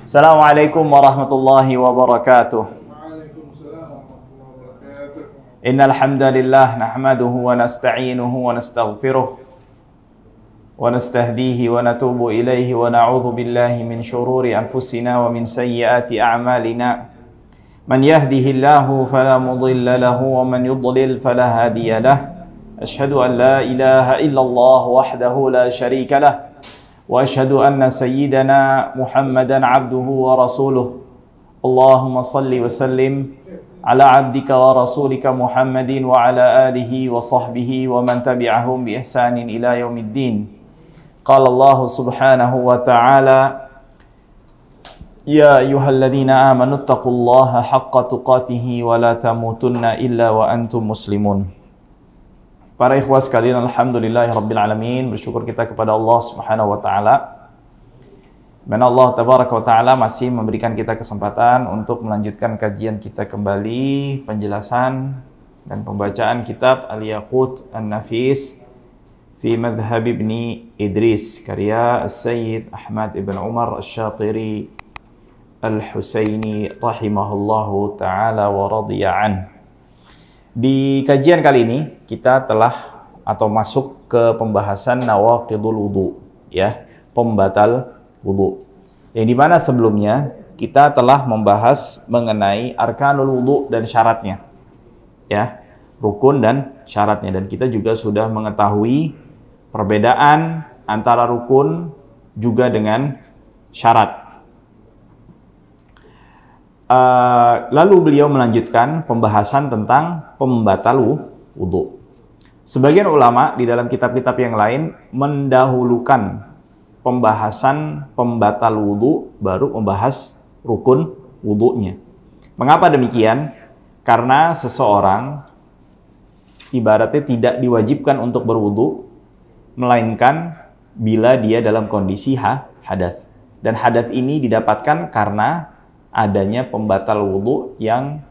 Assalamualaikum warahmatullahi wabarakatuh. Innal hamdalillah nahmaduhu wa nasta'inuhu wa nastaghfiruh wa nastahdihi wa natubu ilaihi wa na'udzu billahi min syururi anfusina wa min sayyiati a'malina. Man yahdihillahu fala mudilla lahu wa man yudlil fala hadiya lahu. Asyhadu an la ilaha illallah wahdahu la syarika lah. وأشهد أن سيدنا محمدا عبده ورسوله اللهم صل وسلم على عبدك ورسولك محمد وعلى آله وصحبه ومن تبعهم بإحسان إلى يوم الدين قال الله سبحانه وتعالى يا أيها الذين آمنوا اتقوا الله حق تقاته ولا تموتن إلا وأنتم مسلمون. Para ikhwas sekalian, alhamdulillahirabbil bersyukur kita kepada Allah Subhanahu wa taala. Dan Allah tabaraka wa taala masih memberikan kita kesempatan untuk melanjutkan kajian kita kembali, penjelasan dan pembacaan kitab Al-Yaqut An-Nafis fi Madhhab Ibni Idris karya Sayyid Ahmad ibn Umar Asy-Syatiri Al-Husaini rahimahullahu taala wa radhiya anhu. Di kajian kali ini kita telah atau masuk ke pembahasan nawaqidul wudu, ya, pembatal wudu. Yang dimana sebelumnya kita telah membahas mengenai arkanul wudu dan syaratnya, ya, rukun dan syaratnya. Dan kita juga sudah mengetahui perbedaan antara rukun juga dengan syarat. Lalu beliau melanjutkan pembahasan tentang pembatal wudu. Sebagian ulama di dalam kitab-kitab yang lain mendahulukan pembahasan pembatal wudu baru membahas rukun wudunya. Mengapa demikian? Karena seseorang ibaratnya tidak diwajibkan untuk berwudu melainkan bila dia dalam kondisi hadas. Dan hadas ini didapatkan karena adanya pembatal wudu yang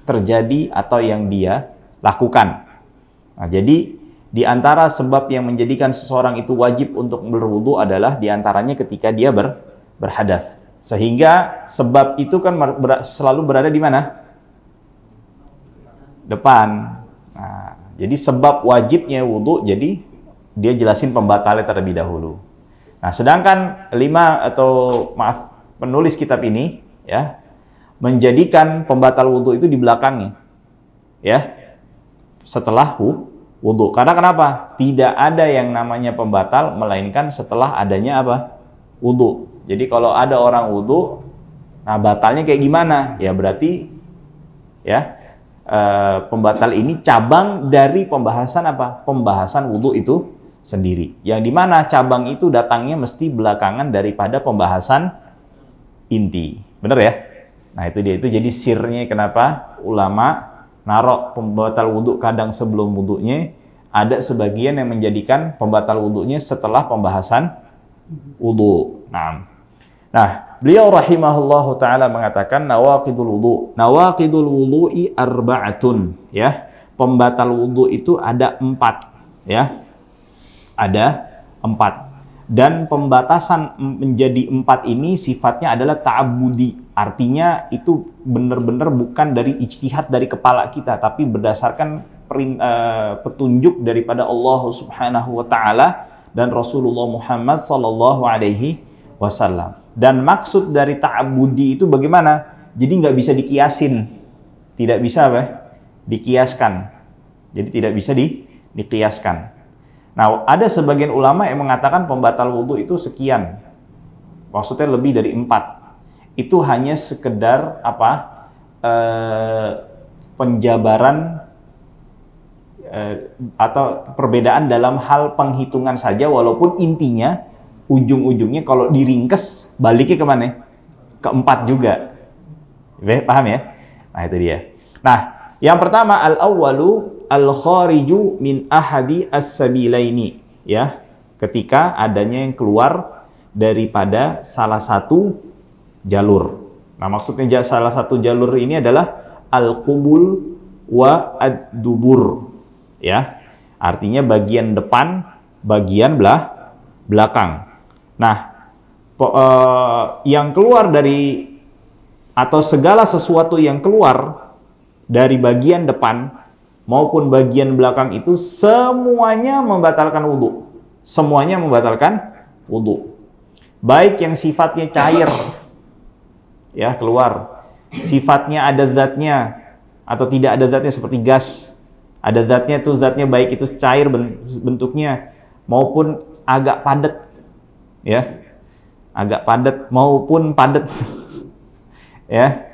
terjadi atau yang dia lakukan. Nah, jadi di antara sebab yang menjadikan seseorang itu wajib untuk berwudu adalah di antaranya ketika dia berhadas. Sehingga sebab itu kan selalu berada di mana? Depan. Nah, jadi sebab wajibnya wudu, jadi dia jelasin pembatalnya terlebih dahulu. Nah, sedangkan penulis kitab ini, ya, menjadikan pembatal wudu itu di belakangnya, ya, setelah wudu. Karena kenapa? Tidak ada yang namanya pembatal melainkan setelah adanya apa? Wudu. Jadi kalau ada orang wudu, nah batalnya kayak gimana? Ya berarti, ya, pembatal ini cabang dari pembahasan apa? Pembahasan wudu itu sendiri. Yang dimana cabang itu datangnya mesti belakangan daripada pembahasan inti. Bener ya? Nah itu dia, itu jadi sirnya kenapa ulama narok pembatal wudhu kadang sebelum wudhunya, ada sebagian yang menjadikan pembatal wudhunya setelah pembahasan wudhu. Nah, beliau rahimahullahu ta'ala mengatakan nawaqidul wudhu. Nawaqidul wudhu'i arba'atun, ya. Pembatal wudhu itu ada 4, ya. Ada 4. Dan pembatasan menjadi 4 ini sifatnya adalah ta'abbudi. Artinya itu benar-benar bukan dari ijtihad dari kepala kita, tapi berdasarkan petunjuk daripada Allah Subhanahu wa taala dan Rasulullah Muhammad sallallahu alaihi wasallam. Dan maksud dari ta'abbudi itu bagaimana? Jadi nggak bisa dikiasin. Tidak bisa apa? Dikiaskan. Jadi tidak bisa dikiaskan. Nah, ada sebagian ulama yang mengatakan pembatal wudhu itu sekian. Maksudnya lebih dari 4. Itu hanya sekedar apa? Penjabaran atau perbedaan dalam hal penghitungan saja, walaupun intinya ujung-ujungnya kalau diringkes baliknya kemana? Ke 4 juga. Paham ya? Nah, itu dia. Nah, yang pertama al-awwalu al-khariju min ahadi as-sabilaini, ya, ketika adanya yang keluar daripada salah satu jalur. Nah, maksudnya salah satu jalur ini adalah al-qubul wa ad-dubur, ya. Artinya bagian depan, bagian belakang. Nah, yang keluar dari atau segala sesuatu yang keluar dari bagian depan maupun bagian belakang itu semuanya membatalkan wudhu. Semuanya membatalkan wudhu. Baik yang sifatnya cair, ya keluar, sifatnya ada zatnya atau tidak ada zatnya seperti gas. Ada zatnya tuh, zatnya baik itu cair bentuknya maupun agak padat, ya, agak padat maupun padat, ya,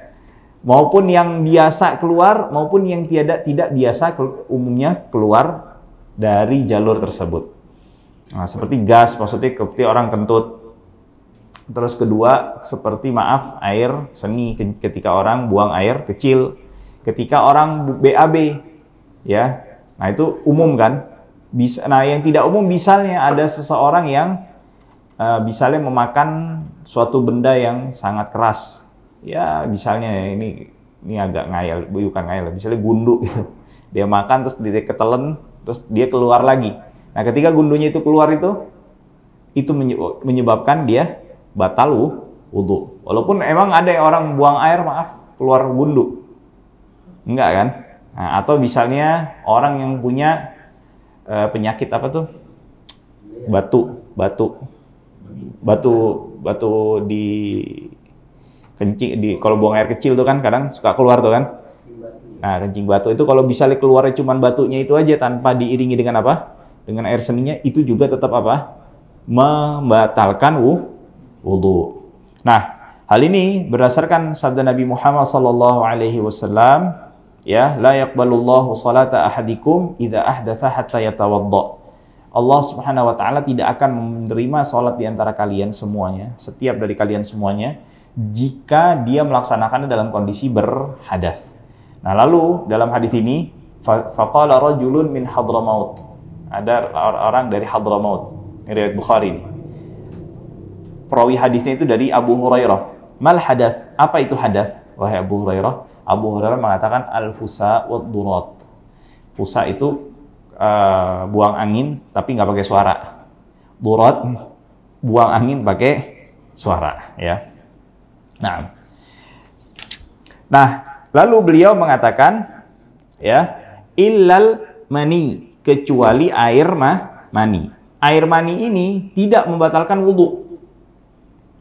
maupun yang biasa keluar maupun yang tidak biasa umumnya keluar dari jalur tersebut. Nah, seperti gas, maksudnya seperti orang kentut. Terus kedua, seperti maaf air seni ketika orang buang air kecil, ketika orang BAB. Ya, nah itu umum kan. Nah yang tidak umum misalnya ada seseorang yang misalnya memakan suatu benda yang sangat keras. Ya misalnya ini agak ngayal, bukan ngayal, misalnya gundu gitu. Dia makan terus dia ketelen, terus dia keluar lagi. Nah ketika gundunya itu keluar itu menyebabkan dia batal wudhu. Walaupun emang ada orang buang air keluar gundu, enggak kan? Nah, atau misalnya orang yang punya penyakit apa tuh? Batu di kencing, kalau buang air kecil tuh kan kadang suka keluar tuh kan. Nah, kencing batu itu kalau bisa keluarnya cuma batunya itu aja tanpa diiringi dengan apa? Dengan air seninya, itu juga tetap apa? Membatalkan wudhu. Nah, hal ini berdasarkan sabda Nabi Muhammad SAW. Ya, la yaqbalullahu salata ahadikum idza ahdatsa hatta yatawadda. Allah Subhanahu wa taala tidak akan menerima salat di antara kalian semuanya, setiap dari kalian semuanya, jika dia melaksanakannya dalam kondisi berhadas. Nah, lalu dalam hadis ini faqala rajulun min Hadramaut. Ada orang dari Hadramaut. Ini riwayat Bukhari ini. Perawi hadisnya itu dari Abu Hurairah. Mal hadas? Apa itu hadas? Wahai Abu Hurairah. Abu Hurairah mengatakan al-fusa wa durat. Fusa itu buang angin tapi nggak pakai suara. Durat buang angin pakai suara, ya. Nah, lalu beliau mengatakan, ya, illal mani, kecuali air mani. Air mani ini tidak membatalkan wudhu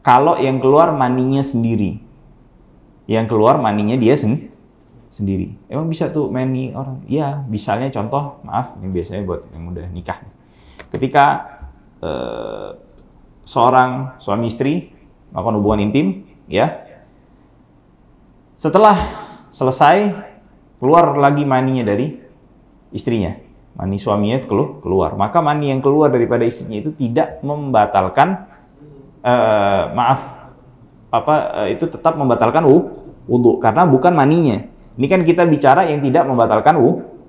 kalau yang keluar maninya sendiri. Yang keluar maninya dia sendiri. Emang bisa tuh mani orang? Ya, misalnya contoh, maaf, ini biasanya buat yang udah nikah. Ketika seorang suami istri melakukan hubungan intim, ya, setelah selesai keluar lagi maninya dari istrinya, mani suaminya keluar, maka mani yang keluar daripada istrinya itu tidak membatalkan itu tetap membatalkan wudhu karena bukan maninya. Ini kan kita bicara yang tidak membatalkan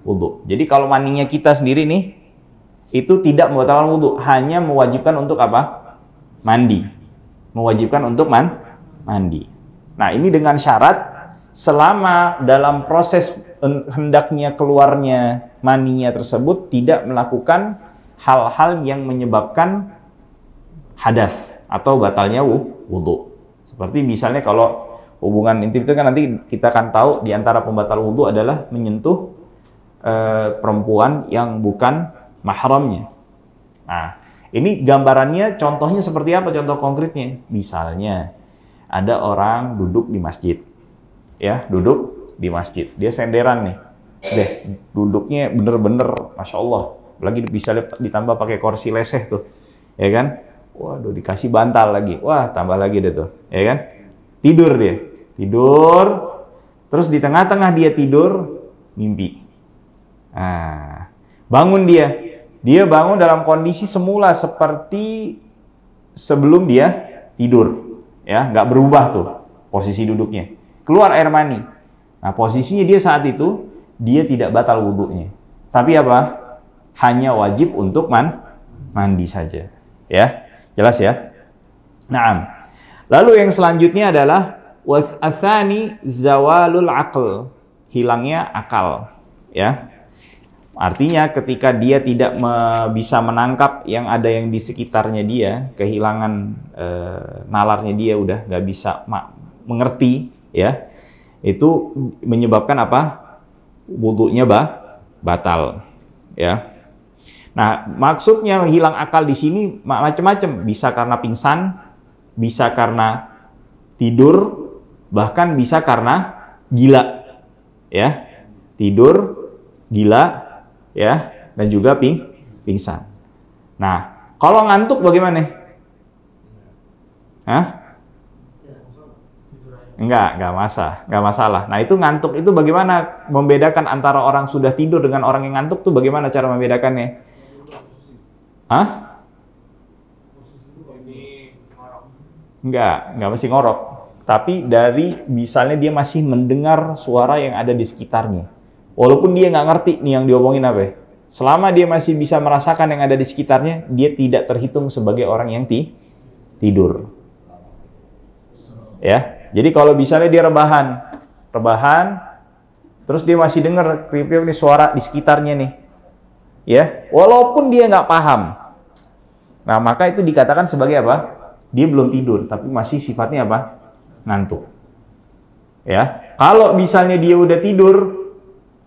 wudhu. Jadi kalau maninya kita sendiri nih itu tidak membatalkan wudhu, hanya mewajibkan untuk apa? Mandi. Mewajibkan untuk mandi. Nah, ini dengan syarat selama dalam proses hendaknya keluarnya maninya tersebut tidak melakukan hal-hal yang menyebabkan hadas atau batalnya wudhu. Seperti misalnya kalau hubungan intim itu kan nanti kita akan tahu di antara pembatal wudhu adalah menyentuh perempuan yang bukan mahramnya. Nah, ini gambarannya, contohnya seperti apa? Contoh konkretnya, misalnya ada orang duduk di masjid, ya, duduk di masjid, dia senderan nih, duduknya bener-bener, masya Allah, lagi bisa ditambah pakai kursi leseh tuh, ya kan? Waduh, dikasih bantal lagi. Wah, tambah lagi deh tuh. Ya kan? Tidur dia. Tidur. Terus di tengah-tengah dia tidur, mimpi. Nah, bangun dia. Dia bangun dalam kondisi semula seperti sebelum dia tidur. Ya, nggak berubah tuh posisi duduknya. Keluar air mani. Nah, posisinya dia saat itu, dia tidak batal wudhunya. Tapi apa? Hanya wajib untuk mandi saja. Ya. Jelas ya? Naam. Lalu yang selanjutnya adalah wathani zawalul aql, hilangnya akal, ya. Artinya ketika dia tidak bisa menangkap yang ada yang di sekitarnya dia, kehilangan nalarnya dia, udah nggak bisa mengerti, ya, itu menyebabkan apa? Wudunya batal, ya. Nah, maksudnya hilang akal di sini macam-macam, bisa karena pingsan, bisa karena tidur, bahkan bisa karena gila, ya, tidur, gila, ya, dan juga pingsan. Nah, kalau ngantuk bagaimana? Hah? Enggak masalah. Nah, itu ngantuk itu bagaimana membedakan antara orang sudah tidur dengan orang yang ngantuk tuh bagaimana cara membedakannya? Hah? Enggak mesti ngorok. Tapi dari misalnya dia masih mendengar suara yang ada di sekitarnya. Walaupun dia nggak ngerti nih yang diomongin apa ya. Selama dia masih bisa merasakan yang ada di sekitarnya, dia tidak terhitung sebagai orang yang tidur. Ya, jadi kalau misalnya dia rebahan, terus dia masih dengar kriuk-kriuk nih suara di sekitarnya nih, ya, walaupun dia nggak paham, nah maka itu dikatakan sebagai apa? Dia belum tidur, tapi masih sifatnya apa? Ngantuk. Ya, kalau misalnya dia udah tidur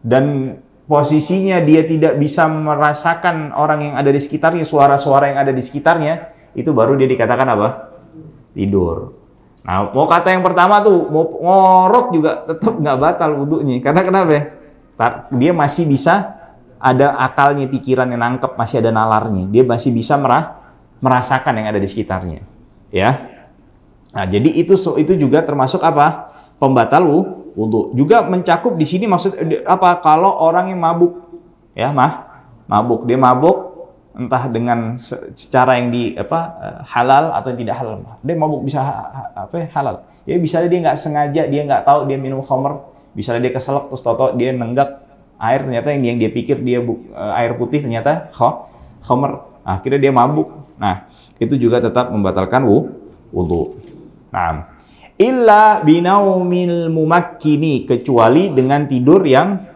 dan posisinya dia tidak bisa merasakan orang yang ada di sekitarnya, suara-suara yang ada di sekitarnya, itu baru dia dikatakan apa? Tidur. Nah, mau kata yang pertama tuh, mau ngorok juga tetap nggak batal wudunya. Karena kenapa ya? Dia masih bisa ada akalnya, pikirannya nangkep, masih ada nalarnya. Dia masih bisa merasakan yang ada di sekitarnya. Ya. Nah, jadi itu juga termasuk apa? Pembatal wudu. Juga mencakup di sini maksud apa? Kalau orang yang mabuk, ya mabuk, dia mabuk entah dengan secara yang halal atau tidak halal. Dia mabuk bisa halal. Ya bisa dia nggak sengaja, dia nggak tahu dia minum khamr, bisa dia keselak terus toto dia nenggak air, ternyata yang dia pikir dia air putih ternyata khamr. Akhirnya dia mabuk. Nah, itu juga tetap membatalkan wudu. Nah, illa binaumil mumakkini, kecuali dengan tidur yang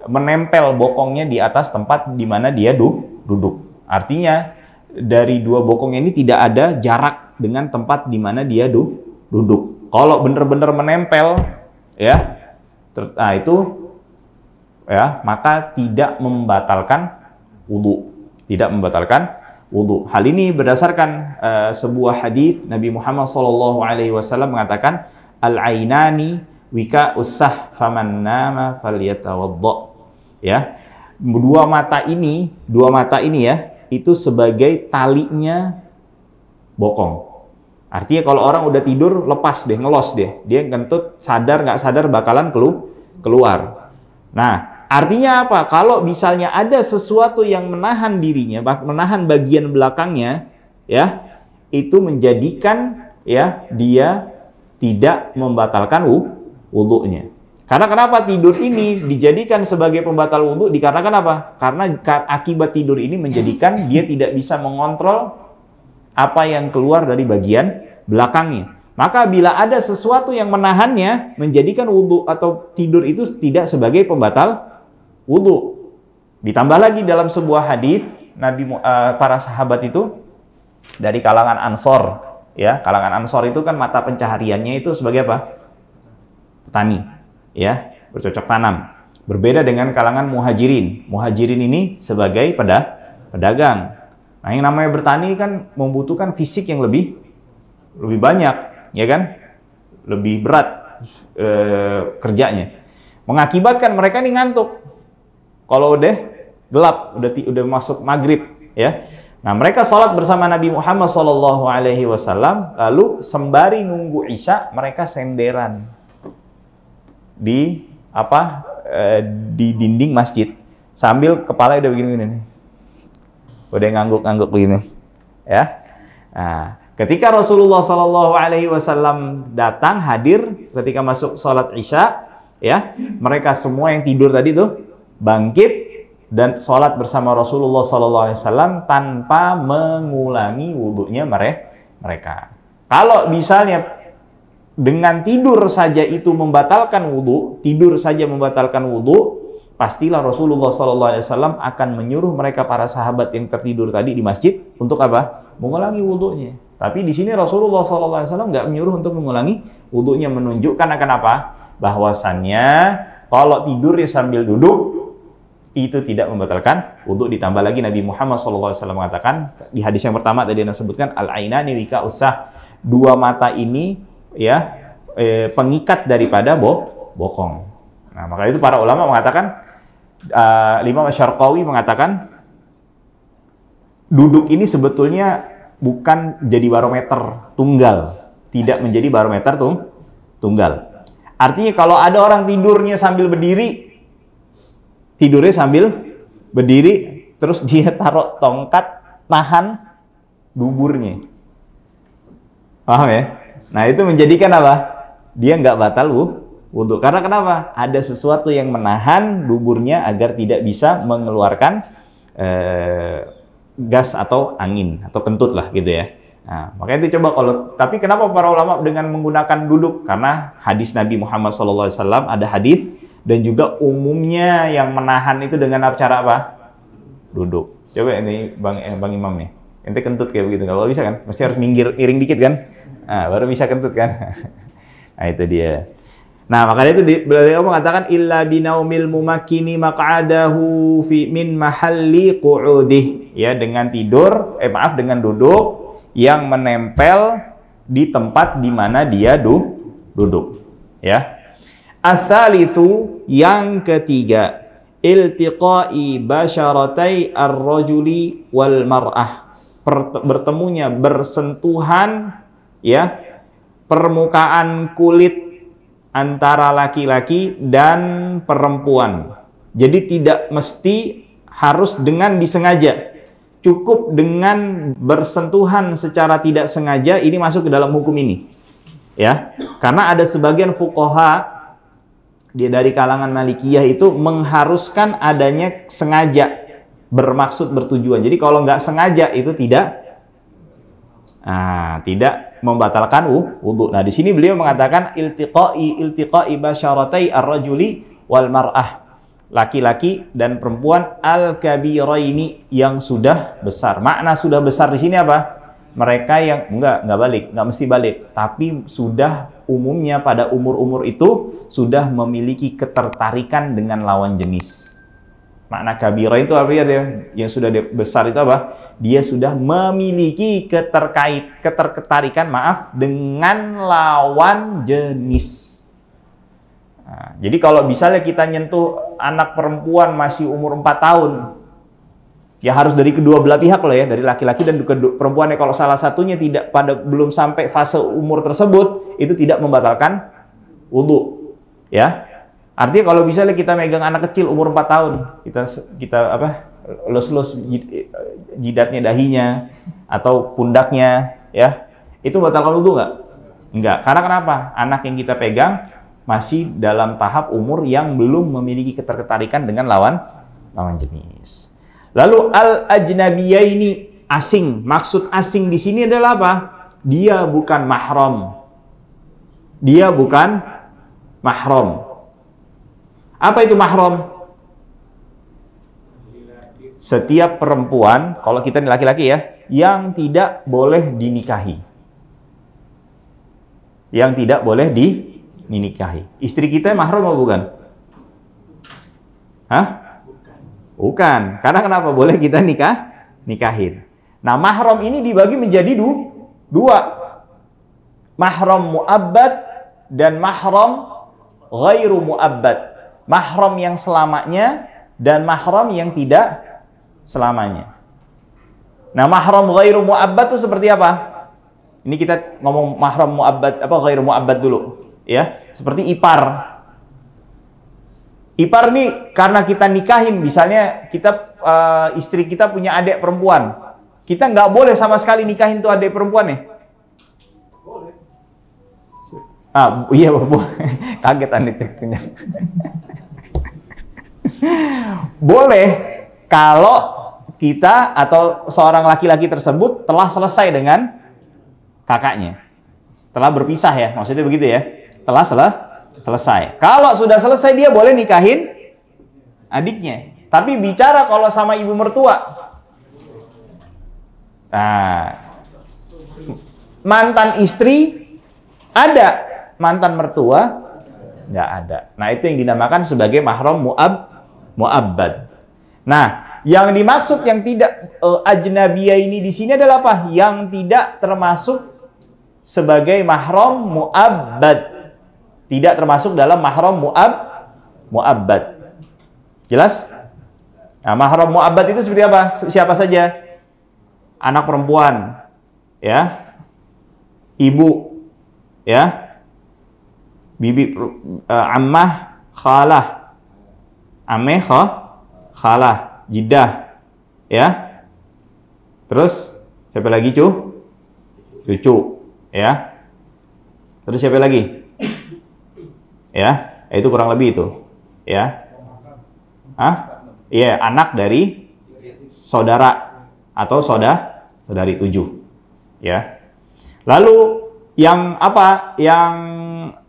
menempel bokongnya di atas tempat di mana dia duduk. Artinya dari dua bokongnya ini tidak ada jarak dengan tempat di mana dia duduk. Kalau benar-benar menempel, ya, nah itu, ya, maka tidak membatalkan wudu. Tidak membatalkan wudu. Hal ini berdasarkan sebuah hadis Nabi Muhammad SAW mengatakan, al-ainani wika usah faman nama falyatawadda. Ya, dua mata ini ya, itu sebagai talinya bokong. Artinya kalau orang udah tidur, lepas deh, ngelos deh, dia ngentut, sadar nggak sadar bakalan keluar. Nah, artinya apa? Kalau misalnya ada sesuatu yang menahan dirinya, menahan bagian belakangnya, ya, itu menjadikan, ya, dia tidak membatalkan wudunya. Karena kenapa tidur ini dijadikan sebagai pembatal wudu? Dikarenakan apa? Karena akibat tidur ini menjadikan dia tidak bisa mengontrol apa yang keluar dari bagian belakangnya. Maka bila ada sesuatu yang menahannya, menjadikan wudu atau tidur itu tidak sebagai pembatal wudu. Ditambah lagi dalam sebuah hadis para sahabat itu dari kalangan Ansor, ya, kalangan Ansor itu kan mata pencahariannya itu sebagai apa? Petani, ya, bercocok tanam. Berbeda dengan kalangan muhajirin. Muhajirin ini sebagai pedagang. Nah, yang namanya bertani kan membutuhkan fisik yang lebih banyak, ya kan? Lebih berat kerjanya. Mengakibatkan mereka ini ngantuk. Kalau udah gelap, udah masuk maghrib, ya. Nah, mereka sholat bersama Nabi Muhammad SAW, lalu sembari nunggu Isya, mereka senderan di dinding masjid sambil kepala udah begini-begini nih. Udah ngangguk-ngangguk begini, ya. Nah, ketika Rasulullah SAW datang hadir ketika masuk sholat Isya, ya, mereka semua yang tidur tadi tuh bangkit dan sholat bersama Rasulullah SAW tanpa mengulangi wudunya mereka. Kalau misalnya dengan tidur saja itu membatalkan wudu, pastilah Rasulullah SAW akan menyuruh mereka para sahabat yang tertidur tadi di masjid untuk apa? Mengulangi wudhunya. Tapi di sini Rasulullah SAW nggak menyuruh untuk mengulangi wudhunya, menunjukkan akan apa? Bahwasannya kalau tidurnya sambil duduk itu tidak membatalkan wudhu. Ditambah lagi Nabi Muhammad SAW mengatakan di hadis yang pertama tadi yang disebutkan al-ainani wika usah, dua mata ini ya pengikat daripada bokong. Nah, maka itu para ulama mengatakan, Imam Asy-Syarqawi mengatakan duduk ini sebetulnya bukan jadi barometer tunggal, tidak menjadi barometer tunggal. Artinya kalau ada orang tidurnya sambil berdiri, tidurnya sambil berdiri, terus dia taruh tongkat nahan duburnya, paham ya? Nah itu menjadikan apa? Dia nggak batal wudhu. Karena kenapa? Ada sesuatu yang menahan duburnya agar tidak bisa mengeluarkan gas atau angin atau kentut lah gitu ya. Nah, makanya itu coba kalau, tapi kenapa para ulama dengan menggunakan duduk? Karena hadis Nabi Muhammad SAW ada hadis, dan juga umumnya yang menahan itu dengan cara apa? Duduk. Coba ini Bang Imam nih. Ente kentut kayak begitu, kalau bisa kan? Mesti harus minggir miring dikit kan? Nah, baru bisa kentut kan? Nah, itu dia. Nah, makanya itu beliau mengatakan illa binaumil mumakkini maq'adahu fi min mahalli qu'udih. Ya, dengan tidur, dengan duduk yang menempel di tempat di mana dia duduk. Ya. Ats-tsalitsu, yang ketiga, iltiqai basyaratai ar-rajuli wal mar'ah. Bertemunya, bersentuhan ya, permukaan kulit antara laki-laki dan perempuan. Jadi tidak mesti harus dengan disengaja. Cukup dengan bersentuhan secara tidak sengaja, ini masuk ke dalam hukum ini. Ya, karena ada sebagian fuqaha dia dari kalangan Malikiyah itu mengharuskan adanya sengaja, bermaksud, bertujuan. Jadi kalau nggak sengaja itu tidak membatalkan wudhu. Nah, di sini beliau mengatakan iltiqai basyaratai ar-rajuli wal mar'ah. Laki-laki dan perempuan al-kabiraini, yang sudah besar. Makna sudah besar di sini apa? Mereka yang nggak mesti balik, tapi sudah umumnya pada umur-umur itu sudah memiliki ketertarikan dengan lawan jenis. Makna kabira itu artinya dia yang sudah besar itu apa? Dia sudah memiliki ketertarikan dengan lawan jenis. Nah, jadi kalau misalnya kita nyentuh anak perempuan masih umur 4 tahun, ya harus dari kedua belah pihak loh ya, dari laki-laki dan perempuannya. Kalau salah satunya belum sampai fase umur tersebut, itu tidak membatalkan wudhu. Ya, artinya kalau misalnya kita megang anak kecil umur 4 tahun, kita lus-lus jidatnya, dahinya atau pundaknya, ya, itu membatalkan wudhu nggak? Enggak. Karena kenapa? Anak yang kita pegang masih dalam tahap umur yang belum memiliki ketertarikan dengan lawan jenis. Lalu al-ajnabiyaini, asing. Maksud asing di sini adalah apa? Dia bukan mahram. Dia bukan mahram. Apa itu mahram? Setiap perempuan, kalau kita laki-laki ya, yang tidak boleh dinikahi. Yang tidak boleh dinikahi. Istri kita mahram atau bukan? Hah? Bukan. Karena kenapa? Boleh kita nikahin. Nah, mahram ini dibagi menjadi dua. Mahram mu'abbad dan mahram ghairu mu'abbad. Mahram yang selamanya dan mahram yang tidak selamanya. Nah, mahram ghairu mu'abbad itu seperti apa? Ini kita ngomong mahram mu'abbad ghairu mu'abbad dulu. Ya, seperti ipar. Ipar nih karena kita nikahin, misalnya kita istri kita punya adik perempuan, kita nggak boleh sama sekali nikahin tuh adik perempuan nih. Boleh. Iya boleh. Kaget adik. Boleh kalau kita atau seorang laki-laki tersebut telah selesai dengan kakaknya, telah berpisah ya, maksudnya begitu ya. Telah selesai. Kalau sudah selesai dia boleh nikahin adiknya. Tapi bicara kalau sama ibu mertua. Nah, mantan istri ada, mantan mertua nggak ada. Nah, itu yang dinamakan sebagai mahram mu'abbad. Nah, yang dimaksud yang tidak ajnabiyah ini di sini adalah apa? Yang tidak termasuk sebagai mahram mu'abbad. Tidak termasuk dalam mahram mu'abbad. Jelas? Nah, mahram mu'abbad itu seperti apa? Siapa saja? Anak perempuan, ya, ibu, ya, bibi, ammah, khalah, ameh, khalah, jiddah, ya. Terus siapa lagi, cucu, ya. Terus siapa lagi? Ya, itu kurang lebih itu, ya. Iya, anak dari saudara atau saudari 7, ya. Lalu yang apa? Yang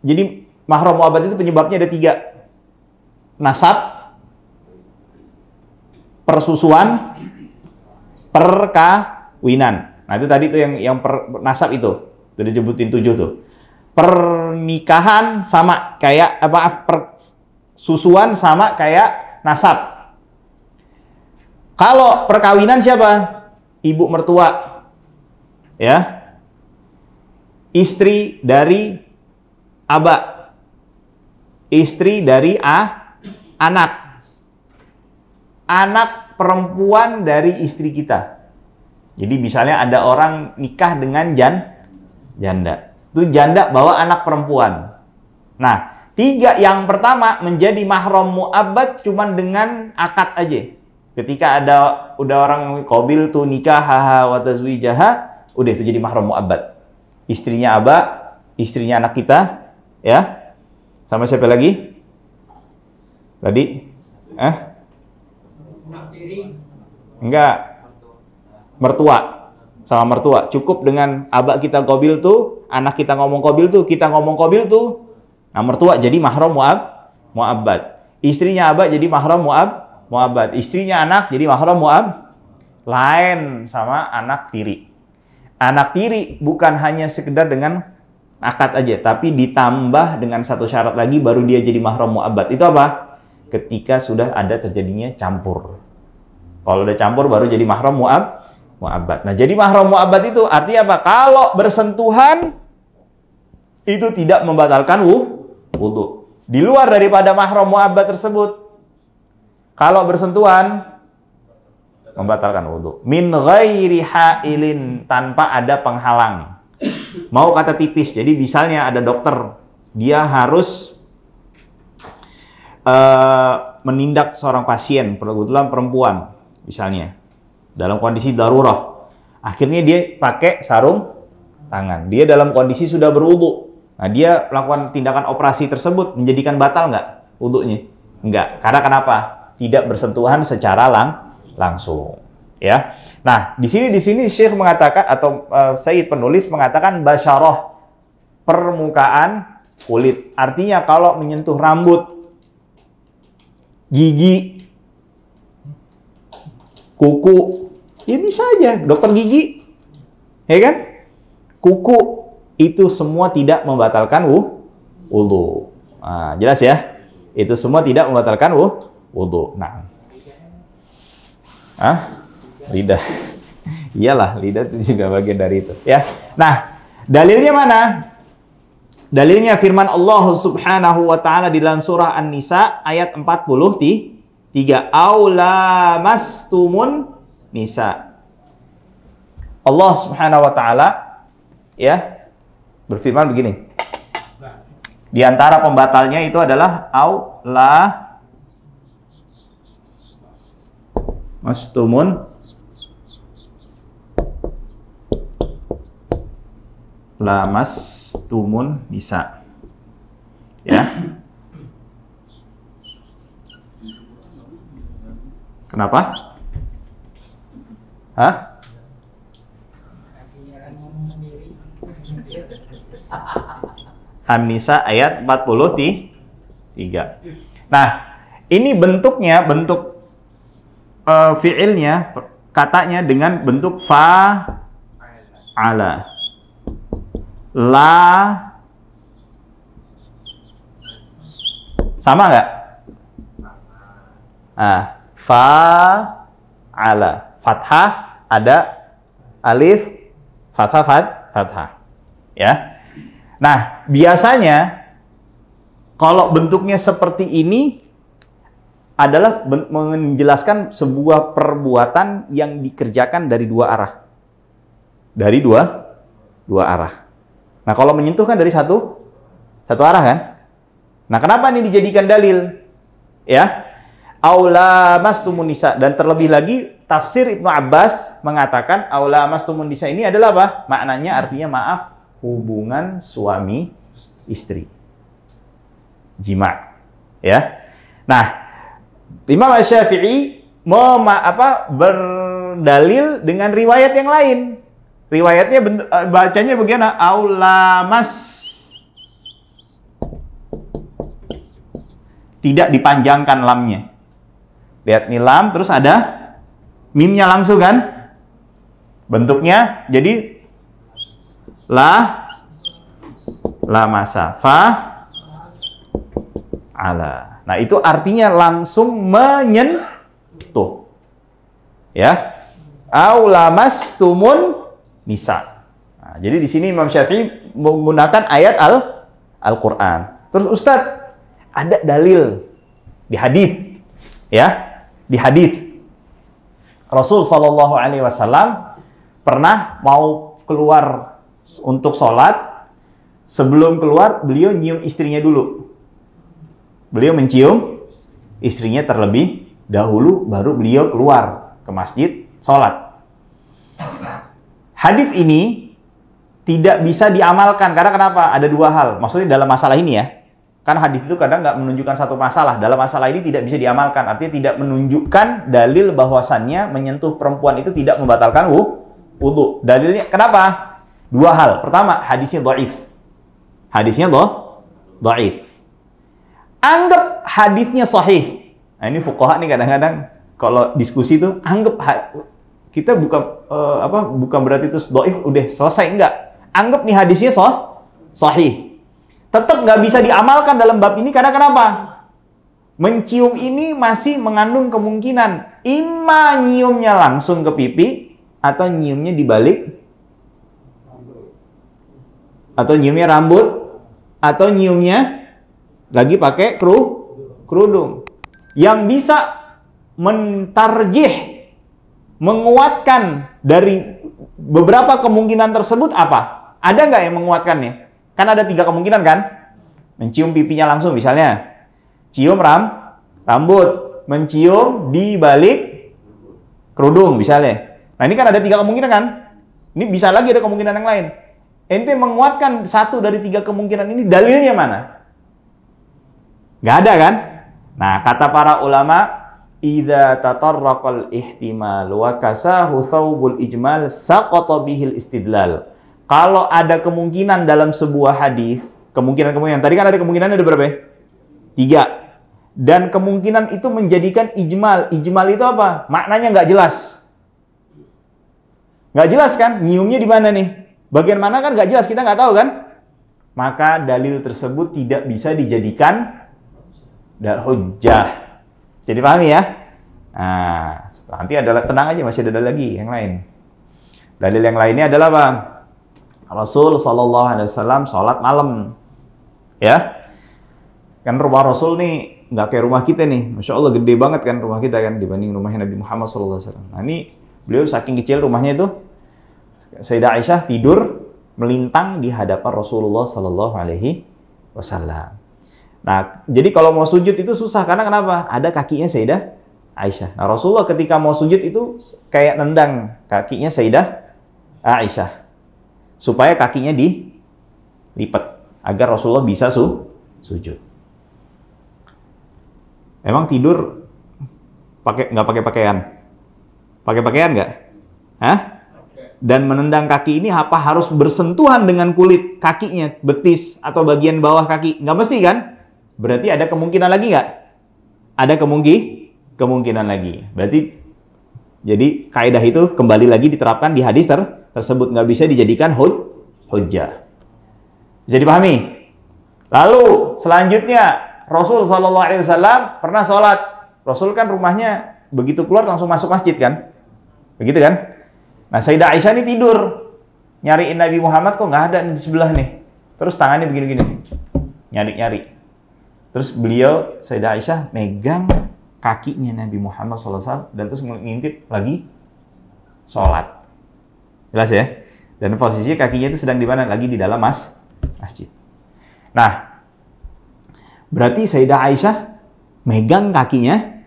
jadi mahram mu'abbad itu penyebabnya ada 3. Nasab, persusuan, perkawinan. Nah, itu tadi tuh yang nasab itu. Udah disebutin 7 tuh. Pernikahan sama kayak persusuan sama kayak nasab. Kalau perkawinan siapa? Ibu mertua. Ya. Istri dari aba. Istri dari anak. Anak perempuan dari istri kita. Jadi misalnya ada orang nikah dengan janda. Itu janda bawa anak perempuan. Nah, 3 yang pertama menjadi mahram mu'abbad cuman dengan akad aja. Ketika udah orang qabil tuh nikah wa tazwijaha, udah itu jadi mahram mu'abbad. Istrinya aba, istrinya anak kita, ya. Sama siapa lagi? Tadi? Enggak. Mertua. Sama mertua. Cukup dengan aba kita qabil tuh, anak kita ngomong qabil tuh, kita ngomong qabil tuh. Nah, mertua jadi mahram mu'abbad. Istrinya aba jadi mahram mu'abbad. Istrinya anak jadi mahram lain sama anak tiri. Anak tiri bukan hanya sekedar dengan akad aja, tapi ditambah dengan satu syarat lagi baru dia jadi mahram mu'abbad. Itu apa? Ketika sudah ada terjadinya campur. Kalau udah campur baru jadi mahram mu'abbad. Nah, jadi mahram mu'abbad itu artinya apa? Kalau bersentuhan itu tidak membatalkan wudu. Di luar daripada mahram mu'abbad tersebut, kalau bersentuhan membatalkan wudu. Min ghairi hailin, tanpa ada penghalang. Mau kata tipis. Jadi misalnya ada dokter, dia harus menindak seorang pasien, kebetulan perempuan misalnya, dalam kondisi darurat. Akhirnya dia pakai sarung tangan. Dia dalam kondisi sudah berwudu. Nah, dia melakukan tindakan operasi tersebut menjadikan batal nggak wudunya? Enggak. Karena kenapa? Tidak bersentuhan secara langsung, ya. Nah, di sini Syekh mengatakan atau Sayyid penulis mengatakan basyarah, permukaan kulit. Artinya kalau menyentuh rambut, gigi, kuku, ya bisa aja, dokter gigi, ya kan? Kuku itu semua tidak membatalkan wudu. Nah, jelas ya? Itu semua tidak membatalkan wudu. Nah, lidah. Iyalah, lidah itu juga bagian dari itu, ya. Nah, dalilnya mana? Dalilnya firman Allah Subhanahu wa taala di dalam surah An-Nisa ayat 43, aula mastumun nisa. Allah Subhanahu wa taala, ya, berfirman begini. Di antara pembatalnya itu adalah aula mastumun lamastumun nisa, ya. Kenapa? An-Nisa ayat 43. Nah, Ini bentuknya, bentuk fi'ilnya, katanya dengan bentuk fa'ala. La sama nggak? Fa'ala. Fathah ada alif, fathah. Ya. Nah, biasanya kalau bentuknya seperti ini adalah menjelaskan sebuah perbuatan yang dikerjakan dari dua arah. Dari dua arah. Nah, kalau menyentuh kan dari satu arah kan? Nah, kenapa ini dijadikan dalil? Ya. Aula mastumun nisa, dan terlebih lagi tafsir Ibnu Abbas mengatakan aula mastumun nisa ini adalah apa? Maknanya artinya maaf, hubungan suami istri. Jima. Ya. Nah, Imam Syafi'i berdalil dengan riwayat yang lain. Riwayatnya bacanya bagaimana? Aulamas. Tidak dipanjangkan lamnya. Lihat nih lam, terus ada mimnya langsung kan? Bentuknya jadi masa ala. Nah, itu artinya langsung menyentuh. Ya. Aulamastumun nisa. Nah, jadi di sini Imam Syafi'i menggunakan ayat Al-Qur'an. Terus Ustadz, ada dalil di hadis. Ya. Di hadis Rasul Shallallahu Alaihi Wasallam pernah mau keluar untuk sholat. Sebelum keluar, beliau nyium istrinya dulu. Beliau mencium istrinya terlebih dahulu, baru beliau keluar ke masjid sholat. Hadis ini tidak bisa diamalkan karena kenapa? Ada dua hal. Maksudnya dalam masalah ini ya. Kan hadis itu kadang nggak menunjukkan satu masalah. Dalam masalah ini tidak bisa diamalkan. Artinya tidak menunjukkan dalil bahwasannya menyentuh perempuan itu tidak membatalkan wudu. Dalilnya kenapa? Dua hal. Pertama, hadisnya dhaif. Hadisnya dhaif. Anggap hadisnya sahih. Nah, ini fuqaha nih kadang-kadang kalau diskusi itu anggap kita bukan berarti itu dhaif udah selesai, enggak. Anggap nih hadisnya sahih. Tetap nggak bisa diamalkan dalam bab ini karena kenapa? Mencium ini masih mengandung kemungkinan imma nyiumnya langsung ke pipi atau nyiumnya di balik, atau nyiumnya rambut, atau nyiumnya lagi pakai kerudung. Yang bisa mentarjih, menguatkan dari beberapa kemungkinan tersebut apa? Ada nggak yang menguatkannya? Kan ada 3 kemungkinan kan? Mencium pipinya langsung misalnya. Cium rambut. Mencium di balik kerudung misalnya. Nah, ini kan ada 3 kemungkinan kan? Ini bisa lagi ada kemungkinan yang lain. Ente menguatkan 1 dari 3 kemungkinan ini, dalilnya mana? Nggak ada kan? Nah, kata para ulama, idza tatarraqal ihtimal wa kasahu thawbul ijmal saqata bihil istidlal. Kalau ada kemungkinan dalam sebuah hadis, kemungkinan tadi kan ada kemungkinan ada berapa? 3. Dan kemungkinan itu menjadikan ijmal. Ijmal itu apa? Maknanya nggak jelas. Nggak jelas kan? Nyiumnya di mana nih? Bagian mana kan nggak jelas, kita nggak tahu kan? Maka dalil tersebut tidak bisa dijadikan hujjah. Jadi pahami ya? Nah, nanti adalah tenang aja, masih ada lagi yang lain. Dalil yang lainnya adalah apa? Rasul Shallallahu Alaihi Wasallam sholat malam, ya kan rumah Rasul nih nggak kayak rumah kita nih, Masya Allah gede banget kan rumah kita kan dibanding rumahnya Nabi Muhammad Sallallahu Alaihi Wasallam. Nah ini beliau saking kecil rumahnya itu, Sayyidah Aisyah tidur melintang di hadapan Rasulullah Sallallahu Alaihi Wasallam. Nah jadi kalau mau sujud itu susah karena kenapa? Ada kakinya Sayyidah Aisyah. Nah Rasulullah ketika mau sujud itu kayak nendang kakinya Sayyidah Aisyah supaya kakinya dilipat agar Rasulullah bisa sujud. Emang tidur nggak pakai pakaian? Pakai pakaian nggak? Hah? Dan menendang kaki ini apa harus bersentuhan dengan kulit kakinya, betis atau bagian bawah kaki? Nggak mesti kan? Berarti ada kemungkinan lagi nggak? ada kemungkinan lagi. Berarti jadi kaidah itu kembali lagi diterapkan di hadis tersebut, nggak bisa dijadikan hujjah. Bisa dipahami? Lalu selanjutnya Rasul SAW pernah sholat. Rasul kan rumahnya begitu keluar langsung masuk masjid kan? Begitu kan? Nah Sayyidah Aisyah ini tidur nyariin Nabi Muhammad, kok nggak ada di sebelah nih. Terus tangannya begini-gini, nyari-nyari. Terus beliau, Sayyidah Aisyah, megang kakinya Nabi Muhammad SAW dan terus ngintip lagi sholat. Jelas ya? Dan posisi kakinya itu sedang di mana? Lagi di dalam masjid. Nah, berarti Sayyidah Aisyah megang kakinya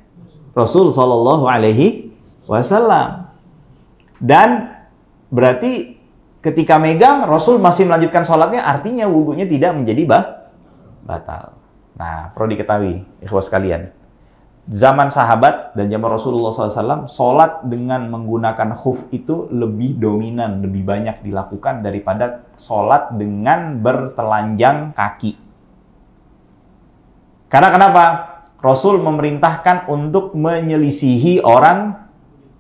Rasul Shallallahu Alaihi Wasallam. Dan berarti ketika megang, Rasul masih melanjutkan sholatnya, artinya wudhunya tidak menjadi batal. Nah, perlu diketahui, ikhwas sekalian. Zaman sahabat dan zaman Rasulullah SAW, sholat dengan menggunakan khuf itu lebih dominan, lebih banyak dilakukan daripada sholat dengan bertelanjang kaki. Karena kenapa? Rasul memerintahkan untuk menyelisihi orang